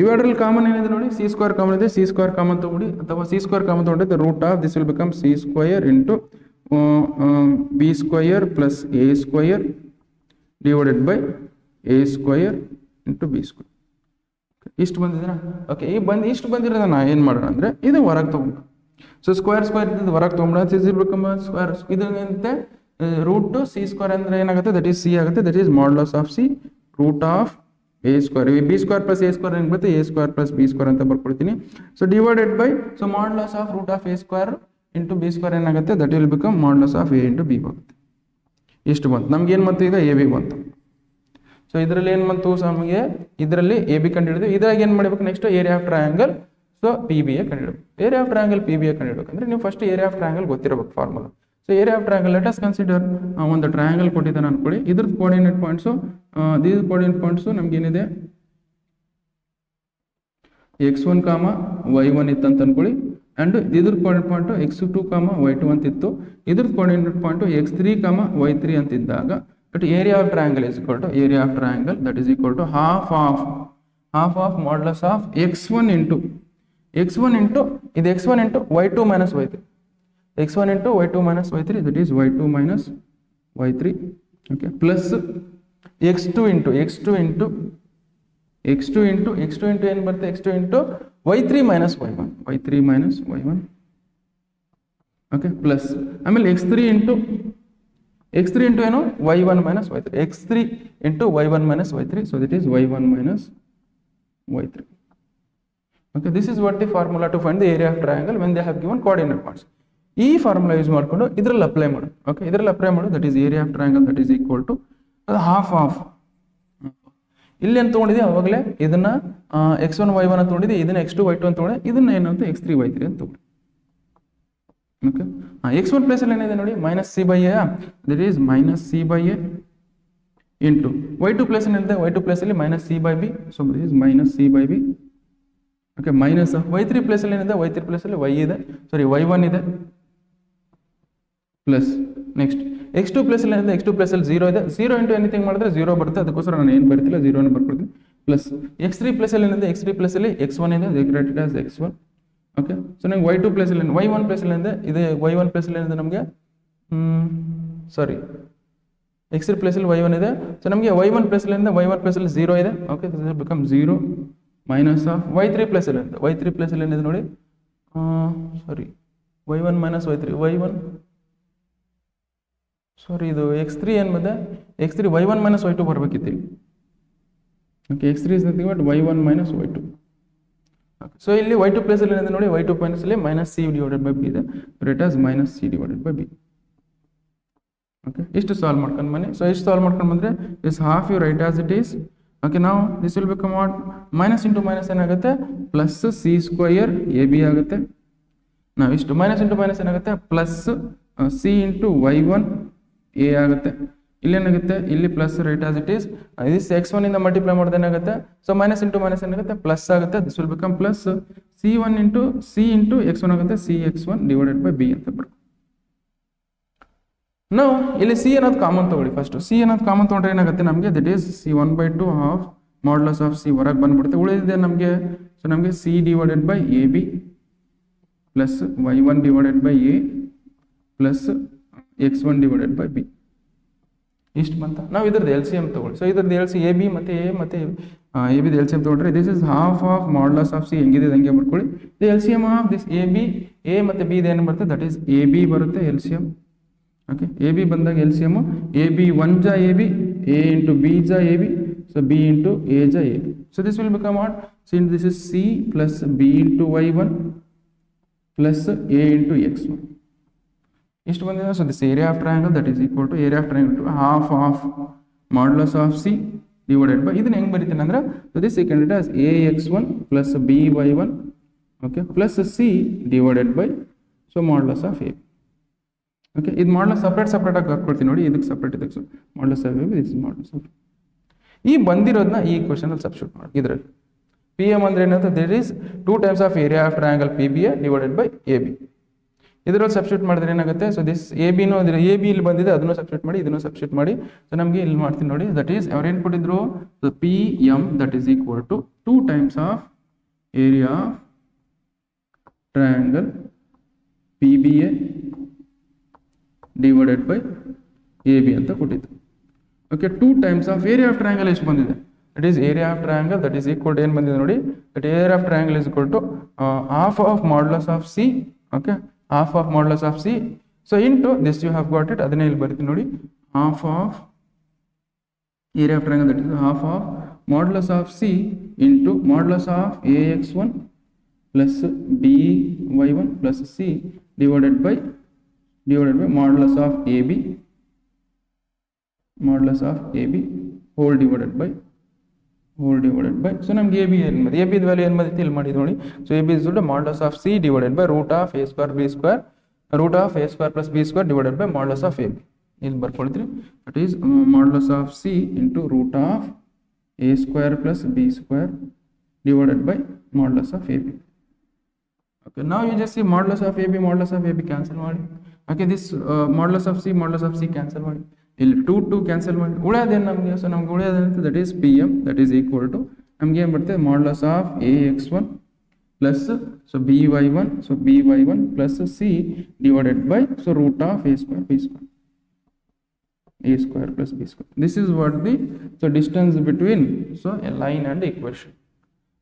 ಇವೆರಡರಲ್ಲಿ ಕಾಮನ್ ಏನಿದೆ ನೋಡಿ, ಸಿ ಸ್ಕ್ವೇರ್ ಕಾಮನ್ ಇದೆ, ಸಿ ಸ್ಕ್ವೇರ್ ಕಾಮನ್ ತಗೊಳ್ಳಿ ಅಥವಾ ಸಿ ಸ್ಕ್ವೇರ್ ಕಾಮನ್ ತಗೊಂಡಿದ್ದೆ root of this will become C square into B square plus A square divided by A square into B square. ಇಷ್ಟು ಬಂದಿದ್ದೀರಾ? Okay, ಇಷ್ಟು ಬಂದಿರೋದ ನಾ ಏನು ಮಾಡೋಣ ಅಂದರೆ ಇದು ಹೊರಗೆ ತೊಗೊಂಡು, ಸೊ ಸ್ಕ್ವೇರ್ ಇದ್ದು ಹೊರಗೆ ತೊಗೊಂಡು ದಿಸ್ ವಿಲ್ ಬಿಕಮ್ ಸ್ಕ್ವೇರ್. ಇದಂತೆ ರೂಟ್ ಸಿ ಸ್ಕ್ವೇರ್ ಅಂದರೆ ಏನಾಗುತ್ತೆ, ದಟ್ ಈಸ್ ಸಿ ಆಗುತ್ತೆ, that is modulus of C root of A square. B square plus A square ಏನು ಬರುತ್ತೆ, A square plus B square ಅಂತ ಬರ್ಕೊಡ್ತೀನಿ. So divided by so modulus of root of A square into B square ಏನಾಗುತ್ತೆ, that will become modulus of A into B ಬರುತ್ತೆ. ಇಷ್ಟು ಬಂತು ನಮ್ಗೆ ಏನು ಬಂತು, ಈಗ ಎ ಬಿ ಬಂತು. ಸೊ ಇದರಲ್ಲಿ ಏನು ಬಂತು ನಮಗೆ, ಇದರಲ್ಲಿ ಎ ಬಿ ಕಂಡು ಹಿಡಿದು ಇದ್ರಾಗ ಏನು ಮಾಡಬೇಕು next area of triangle so P B A ಕಂಡು ಹಿಡಬೇಕು. Area of triangle P B A ಕಂಡು ಹಿಡಬೇಕಂದ್ರೆ ನೀವು ಫಸ್ಟ್ ಏರಿಯಾ ಆಫ್ ಟ್ರಯಾಂಗಲ್ ಗೊತ್ತಿರಬೇಕು formula. So area of triangle let us consider ಒಂದು ಟ್ರಯಾಂಗಲ್ ಕೊಟ್ಟಿದ್ದಾನೆ ಅನ್ಕೊಳ್ಳಿ, ಇದ್ರದ್ದು coordinate points these coordinate points ನಮ್ಗೇನಿದೆ x1, y1 ಇತ್ತು ಅಂತ ಅನ್ಕೊಳ್ಳಿ, ಆ್ಯಂಡ್ ಇದ್ರ ಕೋಆರ್ಡಿನೇಟ್ ಪಾಯಿಂಟು x2, y2 ಅಂತ ಇತ್ತು. ಇದ್ರದ್ದು ಕೋಆರ್ಡಿನೇಟ್ ಪಾಯಿಂಟು x3, y3 ಅಂತ ಇದ್ದಾಗ but area of triangle is equal to area of triangle that is equal to half of modulus of x1 into ಇದು x1 into y2 minus y3, x1 into y2 minus y3 that is y2 minus y3. Okay, plus x2 into ಏನು ಬರುತ್ತೆ, x2 into y3 minus y1 okay, plus ಆಮೇಲೆ x3 into ಏನು y1 minus y3, x3 into y1 minus y3, so that is y1 minus y3. Okay, this is what the formula to find the area of triangle when they have given coordinate points. ಈ formula use ಮಾಡಿಕೊಂಡು ಇದರಲ್ಲಿ apply ಮಾಡು. ಓಕೆ, ಇದರಲ್ಲಿ apply ಮಾಡು, that is area of triangle that is equal to half ಇಲ್ಲಿ ಏನು ತೊಗೊಂಡಿದೆ ಅವಾಗಲೇ ಇದನ್ನ x1 y1 ಅಂತ ತೊಗೊಂಡಿದೆ, ಇದನ್ನ x2 y2 ಅಂತ ತೊಗೊಂಡೆ, ಇದನ್ನ ಏನಂತ x3 y3 ಅಂತ ತೊಗೊಂಡೆ. ಓಕೆ, x1 ಪ್ಲೇಸ್ ಅಲ್ಲಿ ಏನಿದೆ ನೋಡಿ minus C by A, that is minus C by A into y2 place ಏನಿದೆ, y2 ಪ್ಲೇಸ್ ಅಲ್ಲಿ minus C by B, so this is minus C by B. Okay, minus y3 place ಅಲ್ಲಿ ಏನಿದೆ, y3 place ಅಲ್ಲಿ y1 ಇದೆ plus next x2 place ಅಲ್ಲಿ ಏನಿದೆ, x2 place ಅಲ್ಲಿ 0 ಇದೆ, 0 ಇಂಟು ಎನಿಥಿಂಗ್ ಮಾಡಿದ್ರೆ 0 ಬರುತ್ತೆ, ಅದಕ್ಕೋಸ್ಕರ ನಾನು ಏನು ಬರ್ತಿಲ್ಲ 0 ಬರ್ಕೊಡ್ತೀನಿ. ಪ್ಲಸ್ x3 ಪ್ಲೇಸ್ ಅಲ್ಲಿ ಏನಿದೆ, x3 ಪ್ಲೇಸ್ ಅಲ್ಲಿ x1 ಇದೆ, rated as x1. Okay, so ನಂಗೆ y2 ಪ್ಲೇಸ್ ಅಲ್ಲಿ y1 ಪ್ಲೇಸ್ ಅಲ್ಲಿ ಏನಿದೆ, ಇದು y1 ಪ್ಲೇಸ್ ಅಲ್ಲಿ ಏನಿದೆ ನಮಗೆ x3 ಪ್ಲೇಸ್ ಅಲ್ಲಿ y1 ಇದೆ, ಸೊ ನಮಗೆ y1 ಪ್ಲೇಸ್ ಅಲ್ಲಿ ಏನಿದೆ, y1 ಪ್ಲೇಸ್ ಅಲ್ಲಿ 0 ಇದೆ. Okay, this will become 0 minus of y3 place ಅಲ್ಲಿ ಏನಿದೆ, y3 ಪ್ಲೇಸ್ ಅಲ್ಲಿ ಏನಿದೆ ನೋಡಿ y1 ಮೈನಸ್ y3, y1 ಸಾರಿ ಇದು x3 ಏನು ಬಂದೆ x3 y1 ಮೈನಸ್ y2 ಬರಬೇಕಿತ್ತು. Okay x3 is nothing but y1 minus y2. So ಇಲ್ಲಿ y2 ಪ್ಲೇಸಲ್ಲಿ ಏನಿದೆ ನೋಡಿ, y2 ಮೈನಸಲ್ಲಿ minus C divided by B ಇದೆ, it as minus C divided by B. Okay ಇಷ್ಟು ಸಾಲ್ವ್ ಮಾಡ್ಕೊಂಡು ಬನ್ನಿ. ಸೊ ಇಷ್ಟು ಸಾಲ್ವ್ ಮಾಡ್ಕೊಂಡು ಬಂದರೆ this half you write as it is. Okay ನಾವು this will become what, minus into minus ಏನಾಗುತ್ತೆ plus C square A B ಆಗುತ್ತೆ. ನಾವು ಇಷ್ಟು ಮೈನಸ್ ಇಂಟು ಮೈನಸ್ ಏನಾಗುತ್ತೆ plus C into y1 A ಆಗುತ್ತೆ. ಇಲ್ಲೇನಾಗುತ್ತೆ ಇಲ್ಲಿ plus right as it is, this x1 ಇಂದ multiply ಮಾಡಿದ್ರೆ ಏನಾಗುತ್ತೆ, ಸೊ ಮೈನಸ್ ಇಂಟು ಮೈನಸ್ ಏನಾಗುತ್ತೆ ಪ್ಲಸ್ ಆಗುತ್ತೆ. This will become plus c1 into C into x1 ಆಗುತ್ತೆ, C x1 divided by B ಅಂತ ಬರುತ್ತೆ. ನಾವು ಇಲ್ಲಿ ಸಿ ಅನ್ನೋದು ಕಾಮನ್ ತಗೊಳ್ಳಿ. ಫಸ್ಟ್ ಸಿ ಅನ್ನೋದು ಕಾಮನ್ ತೊಗೊಂಡ್ರೆ ಏನಾಗುತ್ತೆ ನಮಗೆ, that is C 1/2 half modulus of C ಹೊರಗೆ ಬಂದ್ಬಿಡುತ್ತೆ. ಉಳಿದಿದೆ ನಮಗೆ, ಸೊ ನಮಗೆ C divided by A B plus y1 divided by A plus x1 divided by B. ಇಷ್ಟು ಬಂತ. ನಾವು ಇದ್ರದ್ದು ಎಲ್ ಸಿ ಎಮ್ ತೊಗೊಳ್ಳಿ. ಸೊ ಇದ್ರದ್ದು ಎಲ್ ಸಿ ಎ ಬಿ ಮತ್ತು ಎ ಮತ್ತು ಎ ಬಿದು ಎಲ್ ಸಿ ಎಮ್ ತೊಗೊಂಡ್ರೆ this is half of modulus of C ಹೆಂಗಿದೆ ಹಂಗೆ ಬರ್ಕೊಳ್ಳಿ. The L C M of this A B, A ಮತ್ತು ಬಿ ಏನು ಬರುತ್ತೆ, ದಟ್ ಈಸ್ ಎ ಬಿ ಬರುತ್ತೆ L C M. Okay A B ಬಂದಾಗ L C M A B 1 ಜಾ A B, A into B ಜಾ A B, so B into A ಜಾ A B. So this will become what, since this is C plus B into y1 plus A into x1. ಇಷ್ಟು ಬಂದಿದೆ. So this area of triangle that is equal to area of triangle to half of modulus of c divided by, ಇದನ್ನ ಹೆಂಗೆ ಬರೀತೀನಿ ಅಂದ್ರೆ, so this second it as a x1 plus b y1 okay plus C divided by so modulus of a. Okay ಇದು modulus separate ಆಗಿ ಹಾಕ್ಕೊಡ್ತೀನಿ ನೋಡಿ, ಇದಕ್ಕೆ separate ಇದಕ್ಕೆ modulus of A b, this modulus of. ಈ ಬಂದಿರೋದನ್ನ ಈ ಕ್ವಶನಲ್ಲಿ ಸಬ್ಸ್ಟಿಟ್ಯೂಟ್ ಮಾಡಿ. ಇದರಲ್ಲಿ ಪಿ ಎಮ್ ಅಂದ್ರೆ ಏನಂತ, there is 2 times of area of triangle P B A divided by A B. ಇದರಲ್ಲಿ ಸಬ್ಸ್ಟಿಟ್ಯೂಟ್ ಮಾಡಿದ್ರೆ ಏನಾಗುತ್ತೆ, ಸೊ ದಿಸ್ ಎ ಬಿನೂ ಅದ್ರ ಎ ಬಿ ಇಲ್ಲಿ ಬಂದಿದೆ, ಅದನ್ನು ಸಬ್ಸ್ಟಿಟ್ಯೂಟ್ ಮಾಡಿ, ಇದನ್ನು ಸಬ್ಸ್ಟಿಟ್ಯೂಟ್ ಮಾಡಿ. ಸೊ ನಮಗೆ ಇಲ್ಲಿ ಮಾಡ್ತೀನಿ ನೋಡಿ, ದಟ್ ಈಸ್ ಅವ್ರು ಏನು ಕೊಟ್ಟಿದ್ರು, P M that is equal to 2 times of area of triangle P B A divided by A B ಅಂತ ಕೊಟ್ಟಿದ್ದು. Okay 2 times of area of triangle ಎಷ್ಟು ಬಂದಿದೆ, that is area of triangle that is equal to ಏನು ಬಂದಿದೆ ನೋಡಿ, that area of triangle is equal to half of modulus of c. Okay half of modulus of c, so into this you have got it, ಅದನ್ನೇ ಇಲ್ಲಿ ಬರ್ತೀನಿ ನೋಡಿ, half of area of triangle that is half of modulus of c into modulus of ax1 plus by1 plus c divided by modulus of ab whole divided by so ನಮಗೆ ab the value ಏನು ಬಂದಿತ್ತು ಇಲ್ಲಿ ಮಾಡಿದ್ದು ನೋಡಿ. So ab is equal to modulus of c divided by root of a square b square plus b square divided by modulus of ab. ಇಲ್ಲಿ ಬರ್ಕೊಳ್ತೀರಿ, that is modulus of c into root of a square plus b square divided by modulus of ab. Okay, now you just see modulus of ab cancel ಮಾಡಿ. Okay, this modulus of c cancel ಮಾಡಿ, ಇಲ್ಲಿ 2 cancel ಮಾಡಿ, ಉಳಿಯೋದೇನು ನಮಗೆ, ಸೊ ನಮ್ಗೆ ಉಳಿಯೋದೇನಂತ, that is P M that is equal to ನಮ್ಗೆ ಏನು ಬರ್ತದೆ, modulus of A x1 plus so B ವೈ1 plus C divided by so root of a square plus b square. This is what the so distance between so a line and equation,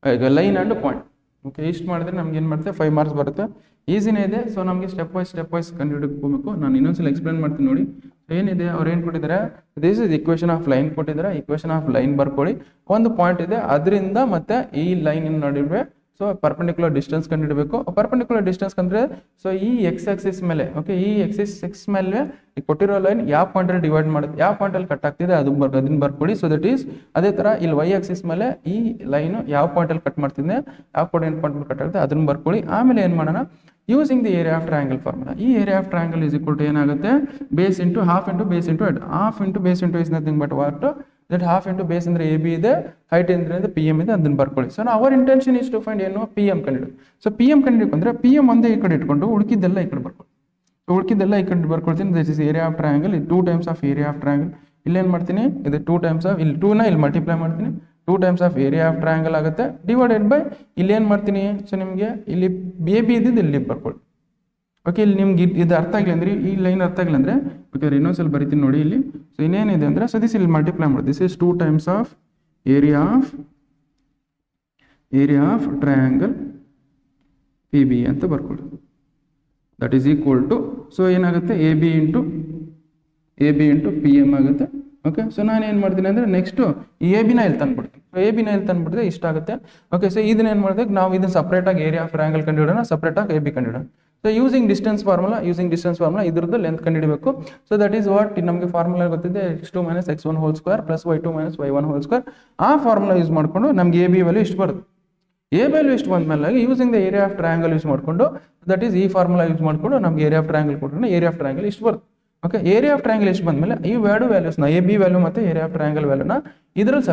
a line and a point. Okay ಇಷ್ಟು ಮಾಡಿದ್ರೆ ನಮ್ಗೆ ಏನು ಮಾಡ್ತೇವೆ 5 marks ಬರುತ್ತೆ, ಈಸಿನೇ ಇದೆ. So ನಮಗೆ step wise ಕಂಡುಹಿಡಿಬೇಕು. ನಾನು ಇನ್ನೊಂದ್ಸಲ ಎಕ್ಸ್ಪ್ಲೇನ್ ಮಾಡ್ತೀನಿ ನೋಡಿ. ಏನಿದೆ ಅವ್ರು ಏನು ಕೊಟ್ಟಿದ್ದಾರೆ, this is equation of line ಕೊಟ್ಟಿದ್ದಾರೆ, ಇಕ್ವೇಷನ್ ಆಫ್ ಲೈನ್ ಬರ್ಕೊಳ್ಳಿ. ಒಂದು ಪಾಯಿಂಟ್ ಇದೆ, ಅದರಿಂದ ಮತ್ತೆ ಈ ಲೈನ್ ನಡುವೆ ಸೊ ಪರ್ಪೆಂಡಿಕ್ಯುಲರ್ ಡಿಸ್ಟೆನ್ಸ್ ಕಂಡುಹಿಡಬೇಕು. ಪರ್ಪೆಂಡಿಕ್ಯುಲರ್ ಡಿಸ್ಟೆನ್ಸ್ ಅಂದ್ರೆ ಸೊ ಈ ಎಕ್ಸ್ ಆಕ್ಸಿಸ್ ಮೇಲೆ, ಓಕೆ ಈ ಎಕ್ಸ್ ಮೇಲೆ ಕೊಟ್ಟಿರೋ ಲೈನ್ ಯಾವ ಪಾಯಿಂಟ್ ಅಲ್ಲಿ ಡಿವೈಡ್ ಮಾಡುತ್ತೆ, ಯಾವ ಪಾಯಿಂಟ್ ಅಲ್ಲಿ ಕಟ್ ಆಗ್ತಿದೆ ಅದನ್ನ ಬರ್ಕೊಳ್ಳಿ. ಸೊ ದಟ್ ಈಸ್ ಅದೇ ತರ ಇಲ್ಲಿ ವೈ ಆಕ್ಸಿಸ್ ಮೇಲೆ ಈ ಲೈನ್ ಯಾವ ಪಾಯಿಂಟ್ ಅಲ್ಲಿ ಕಟ್ ಮಾಡ್ತಿದೆ, ಯಾವ ಪಾಯಿಂಟ್ ಕಟ್ ಆಗುತ್ತೆ ಅದನ್ನ ಬರ್ಕೊಳ್ಳಿ. ಆಮೇಲೆ ಏನ್ ಮಾಡೋಣ, using the area of triangle formula. ಈ area of triangle is equal to ಏನಾಗುತ್ತೆ, base into half into base into height. Half into base into is nothing but what, that half into base ಅಂದ್ರೆ A B ಇದೆ, height ಅಂದ್ರೆ P M ಇದೆ, ಅದನ್ನ ಬರ್ಕೊಳ್ಳಿ. So our intention is to find ಏನು, P M ಕಂಡಿಡು. So P M ಕಂಡಿಡು ಅಂದ್ರೆ ಪಿ ಎಮ್ ಒಂದೇ ಈ ಕಡೆ ಇಟ್ಕೊಂಡು ಉಳ್ಕಿದ್ದೆಲ್ಲ ಈ ಕಡೆ ಬರ್ಕೊಳ್ಳಿ. ಉಳ್ಕಿದ್ದೆಲ್ಲ ಈ ಕಡೆ ಬರ್ಕೊಳ್ತೀನಿ. This is area of triangle, ಇದು 2 times of area of triangle. ಇಲ್ಲೇನು ಮಾಡ್ತೀನಿ, ಇದು 2 ಟೈಮ್ಸ್ ಆಫ್, ಇಲ್ಲಿ 2ನ ಇಲ್ಲಿ ಮಲ್ಟಿಪ್ಲೈ ಮಾಡ್ತೀನಿ, 2 times of area of triangle ಆಗುತ್ತೆ ಡಿವೈಡೆಡ್ ಬೈ ಇಲ್ಲಿ ಏನು ಮಾಡ್ತೀನಿ, ಸೊ ನಿಮಗೆ ಇಲ್ಲಿ ಎ ಬಿ ಇದ್ದಿದ್ದು ಇಲ್ಲಿ ಬರ್ಕೊಳ್ಳಿ. ಓಕೆ ಇಲ್ಲಿ ನಿಮ್ಗೆ ಇದು ಅರ್ಥ ಆಗಿಲ್ಲ ಅಂದ್ರೆ, ಈ ಲೈನ್ ಅರ್ಥ ಆಗಿಲ್ಲ ಅಂದ್ರೆ ಬೇಕಾದ್ರೆ ಇನ್ನೊಂದ್ಸಲ ಬರಿತೀನಿ ನೋಡಿ ಇಲ್ಲಿ. ಸೊ ಇನ್ನೇನಿದೆ ಅಂದ್ರೆ, ಸೊ ದಿಸ್ ಇಲ್ಲಿ ಮಲ್ಟಿಪ್ಲೈ ಮಾಡಿ, this is 2 times of area of triangle P B ಅಂತ ಬರ್ಕೊಳ್ಳಿ. That is equal to so ಏನಾಗುತ್ತೆ, A B into A B into P M ಆಗುತ್ತೆ. ಓಕೆ, ಸೊ ನಾನು ಏನು ಮಾಡ್ತೀನಿ ಅಂದರೆ ನೆಕ್ಸ್ಟು ಈ ಎ ಬಿನ ಇಲ್ಲಿ ತಂದ್ಬಿಡ್ತೀನಿ. ಎ ಬಿನ ಇಲ್ಲಿ ತಂದ್ಬಿಟ್ಟಿದೆ ಇಷ್ಟ ಆಗುತ್ತೆ. ಓಕೆ, ಸೊ ಇದನ್ನ ಏನು ಮಾಡಿದೆ, ನಾವು ಇದನ್ನ ಸಪ್ರೇಟಾಗಿ ಏರಿಯಾ ಆಫ್ ಟ್ರಯಾಂಗಲ್ ಕಂಡುಹಿಡೋಣ, ಸಪ್ರೇಟಾಗಿ ಎ ಬಿ ಕಂಡುಹಿಡೋಣ. ಸೊ ಯೂಸಿಂಗ್ ಡಿಸ್ಟೆನ್ಸ್ ಫಾರ್ಮುಲಾ ಇದ್ರದ್ದು ಲೆಂತ್ ಕಂಡುಹಿಡಬೇಕು. ಸೊ ದಟ್ ಈಸ್ ವಾಟ್ ನಮಗೆ ಫಾರ್ಮುಲಾ ಗೊತ್ತಿದೆ, x2 - x1 whole square plus y2 - y1 whole square. ಆ ಫಾರ್ಮುಲಾ ಯೂಸ್ ಮಾಡಿಕೊಂಡು ನಮಗೆ ಎ ಬಿ ವ್ಯಾಲ್ಯೂ ಇಷ್ಟು ಬರುತ್ತೆ. ಎ ವ್ಯಾಲ್ಯೂ ಇಷ್ಟು ಬಂದಮೇಲೆ using the area of triangle use ಮಾಡಿಕೊಂಡು, ದಟ್ ಈಸ್ ಈ ಫಾರ್ಮುಲಾ ಯೂಸ್ ಮಾಡಿಕೊಂಡು ನಮ್ಗೆ ಏರಿಯಾ ಆಫ್ ಟ್ರಯಾಂಗಲ್ ಕೊಟ್ಟರೆ ಏರಿಯಾ ಆಫ್ ಟ್ರಯಾಂಗಲ್ ಇಷ್ಟು ಬರುತ್ತೆ. ಓಕೆ, ಏರಿಯಾ ಆಫ್ ಟ್ರಯಾಂಗಲ್ ಎಷ್ಟು ಬಂದಮೇಲೆ ಈ ಎರಡು ವ್ಯಾಲ್ಯೂಸ್ನ ಎ ಬಿ ವ್ಯಾಲ್ಯೂ ಮತ್ತು ಏರಿಯಾ ಆಫ್ ಟ್ರಯಾಂಗಲ್ ವ್ಯಾಲ್ಯೂನ ಇದರಲ್ಲಿ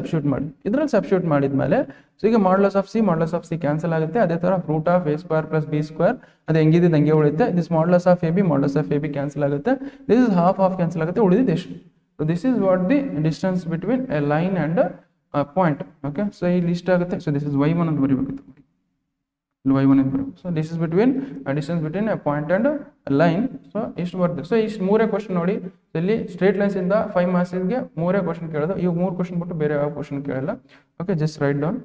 ಸಬ್ಸ್ಟಿಟ್ಯೂಟ್ ಮಾಡಿದ್ಮೇಲೆ ಸೊ ಈಗ ಮಾಡ್ಲಸ್ ಆಫ್ ಸಿ ಕ್ಯಾನ್ಸಲ್ ಆಗುತ್ತೆ. ಅದೇ ಥರ root of a square plus B square ಅದು ಹೆಂಗಿದೆ ಹಂಗೆ ಉಳಿಯುತ್ತೆ. This modulus of A b cancel ಆಗುತ್ತೆ. ದಿಸ್ ಇಸ್ ಹಾಫ್ ಕ್ಯಾನ್ಸಲ್ ಆಗುತ್ತೆ, ಉಳಿದಿದ್ದು ಎಷ್ಟು. So this is what the distance between a line and point. Okay, so ಇಲ್ಲಿ ಇಷ್ಟ ಆಗುತ್ತೆ. ಸೊ ದಿಸ್ ಇಸ್ y1 ಅಂತ ಬರೀಬೇಕಿತ್ತು, y1 ಅಂತ ಬರಬೇಕು. So this is between distance between A point and line. So ಇಷ್ಟು ಬರ್ತದೆ. ಸೊ ಇಷ್ಟು ಮೂರೇ ಕ್ವಶನ್ ನೋಡಿ, ಇಲ್ಲಿ ಸ್ಟ್ರೇಟ್ ಲೈನ್ಸ್ ಇಂದ 5 ಮಾರ್ಕ್ಸ್ಗೆ ಮೂರೇ ಕ್ವಶನ್ ಕೇಳೋದು. ಇವು 3 ಕ್ವಶನ್ ಬಿಟ್ಟು ಬೇರೆ ಯಾವ ಕ್ವಶನ್ ಕೇಳಲ್ಲ. Okay, just write down.